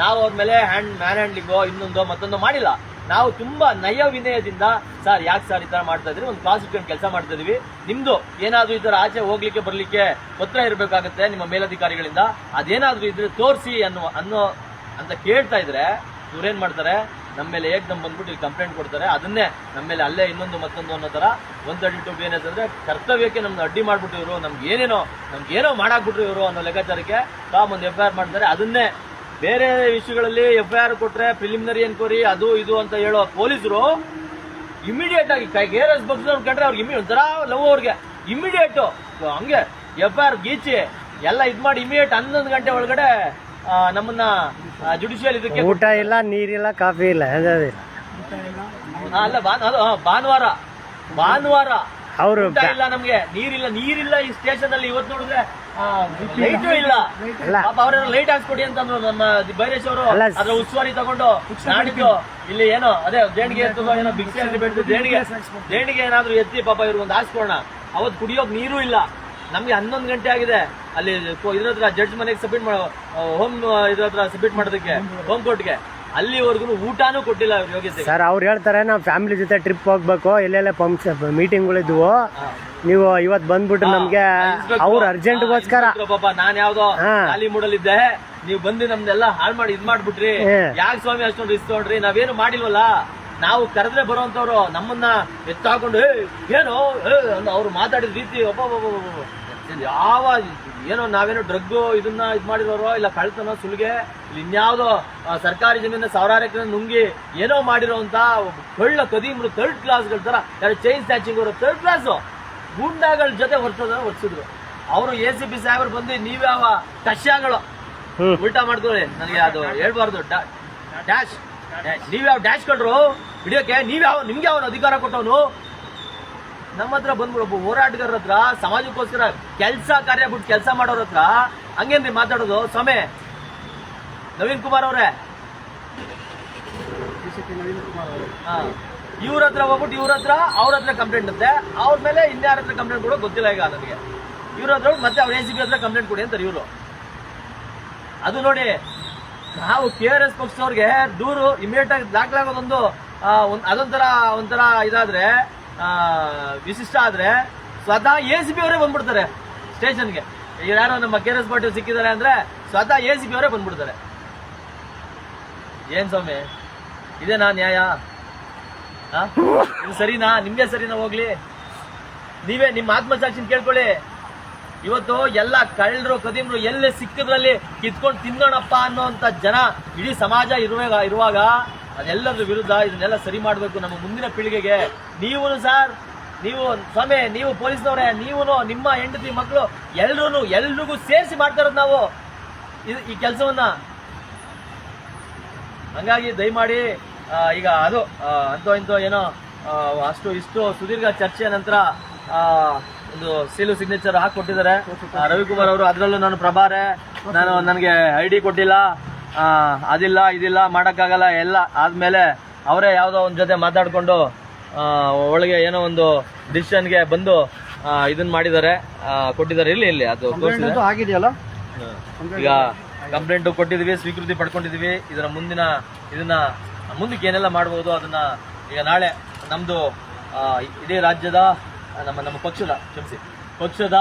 ನಾವು ಅವ್ರ ಮೇಲೆ ಮ್ಯಾನ್ ಹ್ಯಾಂಡ್ಲಿಂಗೋ ಇನ್ನೊಂದೋ ಮತ್ತೊಂದೋ ಮಾಡಿಲ್ಲ. ನಾವು ತುಂಬಾ ನಯ ವಿನಯದಿಂದ ಸರ್ ಯಾಕೆ ಸರ್ ಈ ತರ ಮಾಡ್ತಾ ಇದ್ರಿ, ಒಂದು ಕಾನ್ಸಿಕ್ವೆಂಟ್ ಕೆಲಸ ಮಾಡ್ತಾ ಇದೀವಿ, ನಿಮ್ದು ಏನಾದ್ರೂ ಈ ತರ ಆಚೆ ಹೋಗ್ಲಿಕ್ಕೆ ಬರ್ಲಿಕ್ಕೆ ಪತ್ರ ಇರಬೇಕಾಗತ್ತೆ ನಿಮ್ಮ ಮೇಲಧಿಕಾರಿಗಳಿಂದ, ಅದೇನಾದ್ರೂ ಇದ್ರೆ ತೋರಿಸಿ ಅಂತ ಕೇಳ್ತಾ ಇದ್ರೆ ಇವ್ರೇನ್ ಮಾಡ್ತಾರೆ, ನಮ್ಮ ಮೇಲೆ ಏಕದಮ್ ಬಂದ್ಬಿಟ್ಟು ಇಲ್ಲಿ ಕಂಪ್ಲೇಂಟ್ ಕೊಡ್ತಾರೆ. ಅದನ್ನೇ ನಮ್ಮ ಮೇಲೆ ಅಲ್ಲೇ ಇನ್ನೊಂದು ಮತ್ತೊಂದು ಅನ್ನೋ ತರ 132 ಏನಂತಂದ್ರೆ ಕರ್ತವ್ಯಕ್ಕೆ ನಮ್ಗೆ ಅಡ್ಡಿ ಮಾಡ್ಬಿಟ್ಟು ಇವರು ನಮ್ಗೇನೋ ಮಾಡಾಕ್ಬಿಟ್ರು ಇವರು ಅನ್ನೋ ಲೆಕ್ಕಾಚಾರಕ್ಕೆ ಒಂದು FIR ಮಾಡ್ತಾರೆ. ಅದನ್ನೇ ಬೇರೆ ವಿಷಯಗಳಲ್ಲಿ FIR ಕೊಟ್ರೆ ಪ್ರಿಲಿಮಿನರಿ ಎನ್ಕ್ವೈರಿ ಅದು ಇದು ಅಂತ ಹೇಳೋ ಪೊಲೀಸರು ಇಮಿಡಿಯೇಟ್ ಆಗಿ KRS ಪಕ್ಷದವ್ರು ಕಂಡ್ರೆ ಅವ್ರಿಗೆ ಒಂಥರ ಲವ್ ಅವ್ರಿಗೆ ಇಮಿಡಿಯೇಟ್ ಹಂಗೆ FIR ಗೀಚಿ ಎಲ್ಲ ಇದ್ ಮಾಡಿ ಇಮಿಡಿಯೇಟ್ 11 ಗಂಟೆ ಒಳಗಡೆ ನಮ್ಮನ್ನ ಜುಡಿಷಿಯಲ್ ಇದಕ್ಕೆ ಊಟ ಇಲ್ಲ, ನೀರಿಲ್ಲ, ಕಾಫಿ ಇಲ್ಲ, ಅಲ್ಲ ಭಾನುವಾರ ಅವರು ಇಲ್ಲ, ನಮ್ಗೆ ನೀರಿಲ್ಲ ಈ ಸ್ಟೇಷನ್ ಅಲ್ಲಿ. ಇವತ್ತು ನೋಡಿದ್ರೆ ಲೈಟು ಇಲ್ಲ. ಪಾಪ ಅವ್ರ ಲೈಟ್ ಹಾಕ್ಸ್ಕೊಡಿ ಅಂತಂದ್ರು ನಮ್ಮ ಬೈರೇಶ್ ಅವರು. ಅದ್ರ ಉಸ್ತುವಾರಿ ತಗೊಂಡು ನಾಡಿದ್ದು ಇಲ್ಲಿ ಏನೋ ಅದೇ ದೇಣಿಗೆ ಏನೋ ಭಿಕ್ಷೆ ಅಂತ ಬಿಟ್ಟು ದೇಣಿಗೆ ಏನಾದ್ರು ಎತ್ತಿ ಪಾಪ ಇವ್ರಿಗೆ ಒಂದು ಹಾಕ್ಸ್ಕೊಳೋಣ. ಅವತ್ತು ಕುಡಿಯೋಕ್ ನೀರು ಇಲ್ಲ. ನಮ್ಗೆ 11 ಗಂಟೆ ಆಗಿದೆ. ಅಲ್ಲಿ ಇದ್ರ ಹತ್ರ ಜಡ್ಜ್ ಮನೆಗೆ ಸಬ್ಮಿಟ್ ಹೋಮ್ ಇದ್ರ ಹತ್ರ ಸಬ್ಮಿಟ್ ಮಾಡೋದಕ್ಕೆ ಹೋಮ್ ಕೋರ್ಟ್ಗೆ. ಅಲ್ಲಿವರೆಗೂ ಊಟನೂ ಕೊಟ್ಟಿಲ್ಲ ಅವ್ರ ಯೋಗ್ಯತೆ. ಸರ್ ಅವ್ರು ಹೇಳ್ತಾರೆ ನಾವು ಫ್ಯಾಮಿಲಿ ಜೊತೆ ಟ್ರಿಪ್ ಹೋಗ್ಬೇಕು, ಎಲ್ಲೆಲ್ಲ ಮೀಟಿಂಗ್ಗಳಿದ್ವು, ನೀವು ಇವತ್ತು ಬಂದ್ಬಿಟ್ಟು ನಮ್ಗೆ ಅವ್ರ ಅರ್ಜೆಂಟ್ಗೋಸ್ಕರ ಪಾಪ ನಾನ್ ಯಾವ್ದೋ ಖಾಲಿ ಮೂಡಲಿದ್ದೆ, ನೀವು ಬಂದು ನಮ್ದೆಲ್ಲ ಹಾಳು ಮಾಡಿ ಇದ್ ಮಾಡ್ಬಿಟ್ರಿ, ಯಾಕೆ ಸ್ವಾಮಿ ಅಷ್ಟೊಂದು ರಿಸ್ಕ್ ತಗೊಂಡ್ರಿ, ನಾವೇನು ಮಾಡಿಲ್ವಲ್ಲ, ನಾವು ಕರೆದ್ರೆ ಬರುವಂತವ್ರು ನಮ್ಮನ್ನ ಎತ್ತಾಕೊಂಡು ಏನೋ ಅವ್ರು ಮಾತಾಡಿದ ರೀತಿ ಯಾವ ಏನೋ ನಾವೇನೋ ಡ್ರಗ್ ಇದನ್ನ ಇದ್ ಮಾಡಿರೋರೋ ಇಲ್ಲ ಕಳ್ತನೋ ಸುಲಿಗೆ ಇಲ್ಲಿ ಇನ್ಯಾವುದೋ ಸರ್ಕಾರಿ ಜಮೀನ ಸಾವಿರಾರು ಎಕರೆ ನುಂಗಿ ಏನೋ ಮಾಡಿರೋ ಅಂತ ಒಳ್ಳೆ ಕದೀಮ್ರು 3rd ಕ್ಲಾಸ್ಗಳ ತರ ಚೈನ್ ಸ್ನ್ಯಾಚಿಂಗ್ ಅವರು 3rd ಕ್ಲಾಸ್ ಗೂಂಡಾಗಳ ಜೊತೆ ಹೊರ್ಸಿದ್ರು. ಅವರು ACP ಸಾಹೇಬರು ಬಂದು ನೀವ್ಯಾವ ಕಷ್ಯಾಗಳು ಉಲ್ಟಾ ಮಾಡ್ಕೊಳ್ಳಿ, ನನಗೆ ಅದು ಹೇಳ್ಬಾರ್ದು. ಡ್ಯಾಶ್ ನೀವ್ಯಾವ ಡ್ಯಾಶ್ ಕೊಟ್ರು ಹಿಡಿಯೋಕೆ, ನಿಮ್ಗೆ ಅವನು ಅಧಿಕಾರ ಕೊಟ್ಟವನು. ನಮ್ಮ ಹತ್ರ ಬಂದ್ಬಿಡು ಒಬ್ಬ ಹೋರಾಟಗಾರರ ಹತ್ರ ಸಮಾಜಕ್ಕೋಸ್ಕರ ಕಾರ್ಯ ಬಿಟ್ಟು ಕೆಲಸ ಮಾಡೋರ ಹತ್ರ ಹಂಗೇನ್ರಿ ಮಾತಾಡೋದು? ಸ್ವಾಮಿ ನವೀನ್ ಕುಮಾರ್ ಅವ್ರೆ, ಇವ್ರ ಹತ್ರ ಹೋಗ್ಬಿಟ್ಟು ಅವ್ರ ಹತ್ರ ಕಂಪ್ಲೇಂಟ್ ಅಂತೆ, ಅವ್ರ ಮೇಲೆ ಇನ್ಯಾರ ಹತ್ರ ಕಂಪ್ಲೇಂಟ್ ಕೊಡೋ ಗೊತ್ತಿಲ್ಲ ಈಗ ನನಗೆ. ಇವ್ರ ಹತ್ರ ಮತ್ತೆ ಅವ್ರ ACP ಹತ್ರ ಕಂಪ್ಲೇಂಟ್ ಕೊಡಿ ಅಂತಾರೆ ಇವರು. ಅದು ನೋಡಿ, ನಾವು KRS ಪಕ್ಷದವ್ರಿಗೆ ದೂರು ಇಮಿಡಿಯೇಟ್ ಆಗಿ ದಾಖಲಾಗೋದೊಂದು ಒಂಥರ ಇದಾದ್ರೆ ವಿಶಿಷ್ಟ ಆದ್ರೆ ಸ್ವತಃ ACP ಅವರೇ ಬಂದ್ಬಿಡ್ತಾರೆ ಸ್ಟೇಷನ್ಗೆ. ಯಾರೋ ನಮ್ಮ KRS ಪಾಟೀಲ್ ಸಿಕ್ಕಿದ್ದಾರೆ ಅಂದ್ರೆ ಸ್ವತಃ ACP ಅವರೇ ಬಂದ್ಬಿಡ್ತಾರೆ. ಏನ್ ಸ್ವಾಮಿ, ಇದೇನಾ ನ್ಯಾಯ? ಇದು ಸರಿನಾ? ನಿಮ್ಗೆ ಸರಿನಾ? ಹೋಗ್ಲಿ, ನೀವೇ ನಿಮ್ಮ ಆತ್ಮಸಾಕ್ಷಿನ ಕೇಳ್ಕೊಳ್ಳಿ. ಇವತ್ತು ಎಲ್ಲ ಕಳ್ಳರು ಕದೀಮ್ರು ಎಲ್ಲೇ ಸಿಕ್ಕಿದ್ರಲ್ಲಿ ಕಿತ್ಕೊಂಡು ತಿನ್ನೋಣಪ್ಪ ಅನ್ನೋಂಥ ಜನ ಇಡೀ ಸಮಾಜ ಇರುವಾಗ ಅದೆಲ್ಲದ್ರ ವಿರುದ್ಧ ಇದನ್ನೆಲ್ಲ ಸರಿ ಮಾಡಬೇಕು ನಮ್ಮ ಮುಂದಿನ ಪೀಳಿಗೆಗೆ. ನೀವು ಸರ್, ನೀವು ಸ್ವಾಮಿ, ನೀವು ಪೊಲೀಸ್ನವ್ರೆ, ನೀವು ನಿಮ್ಮ ಹೆಂಡತಿ ಮಕ್ಕಳು ಎಲ್ರಿಗೂ ಸೇರಿಸಿ ಮಾಡ್ತಾ ಇರೋದು ನಾವು ಈ ಕೆಲಸವನ್ನ. ಹಂಗಾಗಿ ದಯಮಾಡಿ ಈಗ ಅದು ಅಂತೋ ಇಂತೋ ಏನೋ ಅಷ್ಟು ಇಷ್ಟು ಸುದೀರ್ಘ ಚರ್ಚೆಯ ನಂತರ ಒಂದು ಸೀಲು ಸಿಗ್ನೇಚರ್ ಹಾಕೊಟ್ಟಿದ್ದಾರೆ ರವಿಕುಮಾರ್ ಅವರು. ಅದರಲ್ಲೂ ನಾನು ಪ್ರಭಾರೆ, ನನಗೆ ID ಕೊಟ್ಟಿಲ್ಲ, ಅದಿಲ್ಲ ಇದಿಲ್ಲ ಮಾಡೋಕ್ಕಾಗಲ್ಲ ಎಲ್ಲ ಆದ್ಮೇಲೆ ಅವರೇ ಯಾವುದೋ ಒಂದು ಜೊತೆ ಮಾತಾಡಿಕೊಂಡು ಒಳಗೆ ಏನೋ ಒಂದು ಡಿಸಿಷನ್ಗೆ ಬಂದು ಇದನ್ನ ಮಾಡಿದ್ದಾರೆ, ಕೊಟ್ಟಿದ್ದಾರೆ. ಇಲ್ಲಿ ಅದು ಆಗಿದೆಯಲ್ಲ, ಈಗ ಕಂಪ್ಲೇಂಟ್ ಕೊಟ್ಟಿದ್ವಿ, ಸ್ವೀಕೃತಿ ಪಡ್ಕೊಂಡಿದ್ವಿ. ಇದನ್ನ ಮುಂದಕ್ಕೆ ಏನೆಲ್ಲ ಮಾಡ್ಬೋದು ಅದನ್ನ ಈಗ ನಾಳೆ ನಮ್ದು ಇಡೀ ರಾಜ್ಯದ ನಮ್ಮ ಪಕ್ಷದ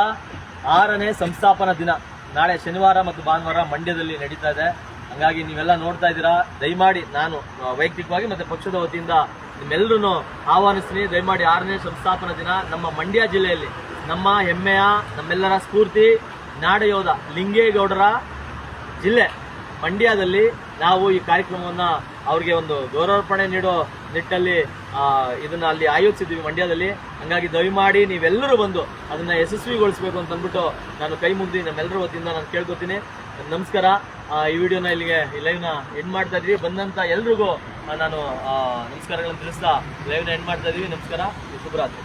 6ನೇ ಸಂಸ್ಥಾಪನಾ ದಿನ ನಾಳೆ ಶನಿವಾರ ಮತ್ತು ಭಾನುವಾರ ಮಂಡ್ಯದಲ್ಲಿ ನಡೀತಾ ಇದೆ. ಹಂಗಾಗಿ ನೀವೆಲ್ಲ ನೋಡ್ತಾ ಇದ್ದೀರಾ. ದಯಮಾಡಿ ನಾನು ವೈಯಕ್ತಿಕವಾಗಿ ಮತ್ತೆ ಪಕ್ಷದ ವತಿಯಿಂದ ನಿಮ್ಮೆಲ್ಲರೂ ಆಹ್ವಾನಿಸ್ತೀನಿ. ದಯಮಾಡಿ 6ನೇ ಸಂಸ್ಥಾಪನಾ ದಿನ ನಮ್ಮ ಮಂಡ್ಯ ಜಿಲ್ಲೆಯಲ್ಲಿ ನಮ್ಮ ಹೆಮ್ಮೆಯ ನಮ್ಮೆಲ್ಲರ ಸ್ಫೂರ್ತಿ ನಾಡಯೋಧ ಲಿಂಗೇಗೌಡರ ಜಿಲ್ಲೆ ಮಂಡ್ಯದಲ್ಲಿ ನಾವು ಈ ಕಾರ್ಯಕ್ರಮವನ್ನ ಅವ್ರಿಗೆ ಒಂದು ಗೌರವಾರ್ಪಣೆ ನೀಡೋ ನಿಟ್ಟಲ್ಲಿ ಇದನ್ನ ಅಲ್ಲಿ ಆಯೋಜಿಸಿದ್ವಿ ಮಂಡ್ಯದಲ್ಲಿ. ಹಂಗಾಗಿ ದಯಮಾಡಿ ನೀವೆಲ್ಲರೂ ಬಂದು ಅದನ್ನ ಯಶಸ್ವಿಗೊಳಿಸಬೇಕು ಅಂತ ಅಂದ್ಬಿಟ್ಟು ನಾನು ಕೈ ಮುಗ್ದು ನಮ್ಮೆಲ್ಲರ ವತಿಯಿಂದ ನಾನು ಕೇಳ್ಕೊತೀನಿ. ನಮಸ್ಕಾರ. ಈ ವಿಡಿಯೋನ ಇಲ್ಲಿಗೆ ಈ ಲೈವ್ನ ಎಂಡ್ ಮಾಡ್ತಾ ಇದೀವಿ. ಬಂದಂತ ಎಲ್ರಿಗೂ ನಾನು ನಮಸ್ಕಾರಗಳನ್ನು ತಿಳಿಸ್ತಾ ಲೈವ್ನ ಎಂಡ್ ಮಾಡ್ತಾ ಇದೀವಿ. ನಮಸ್ಕಾರ, ಶುಭರಾತ್ರಿ.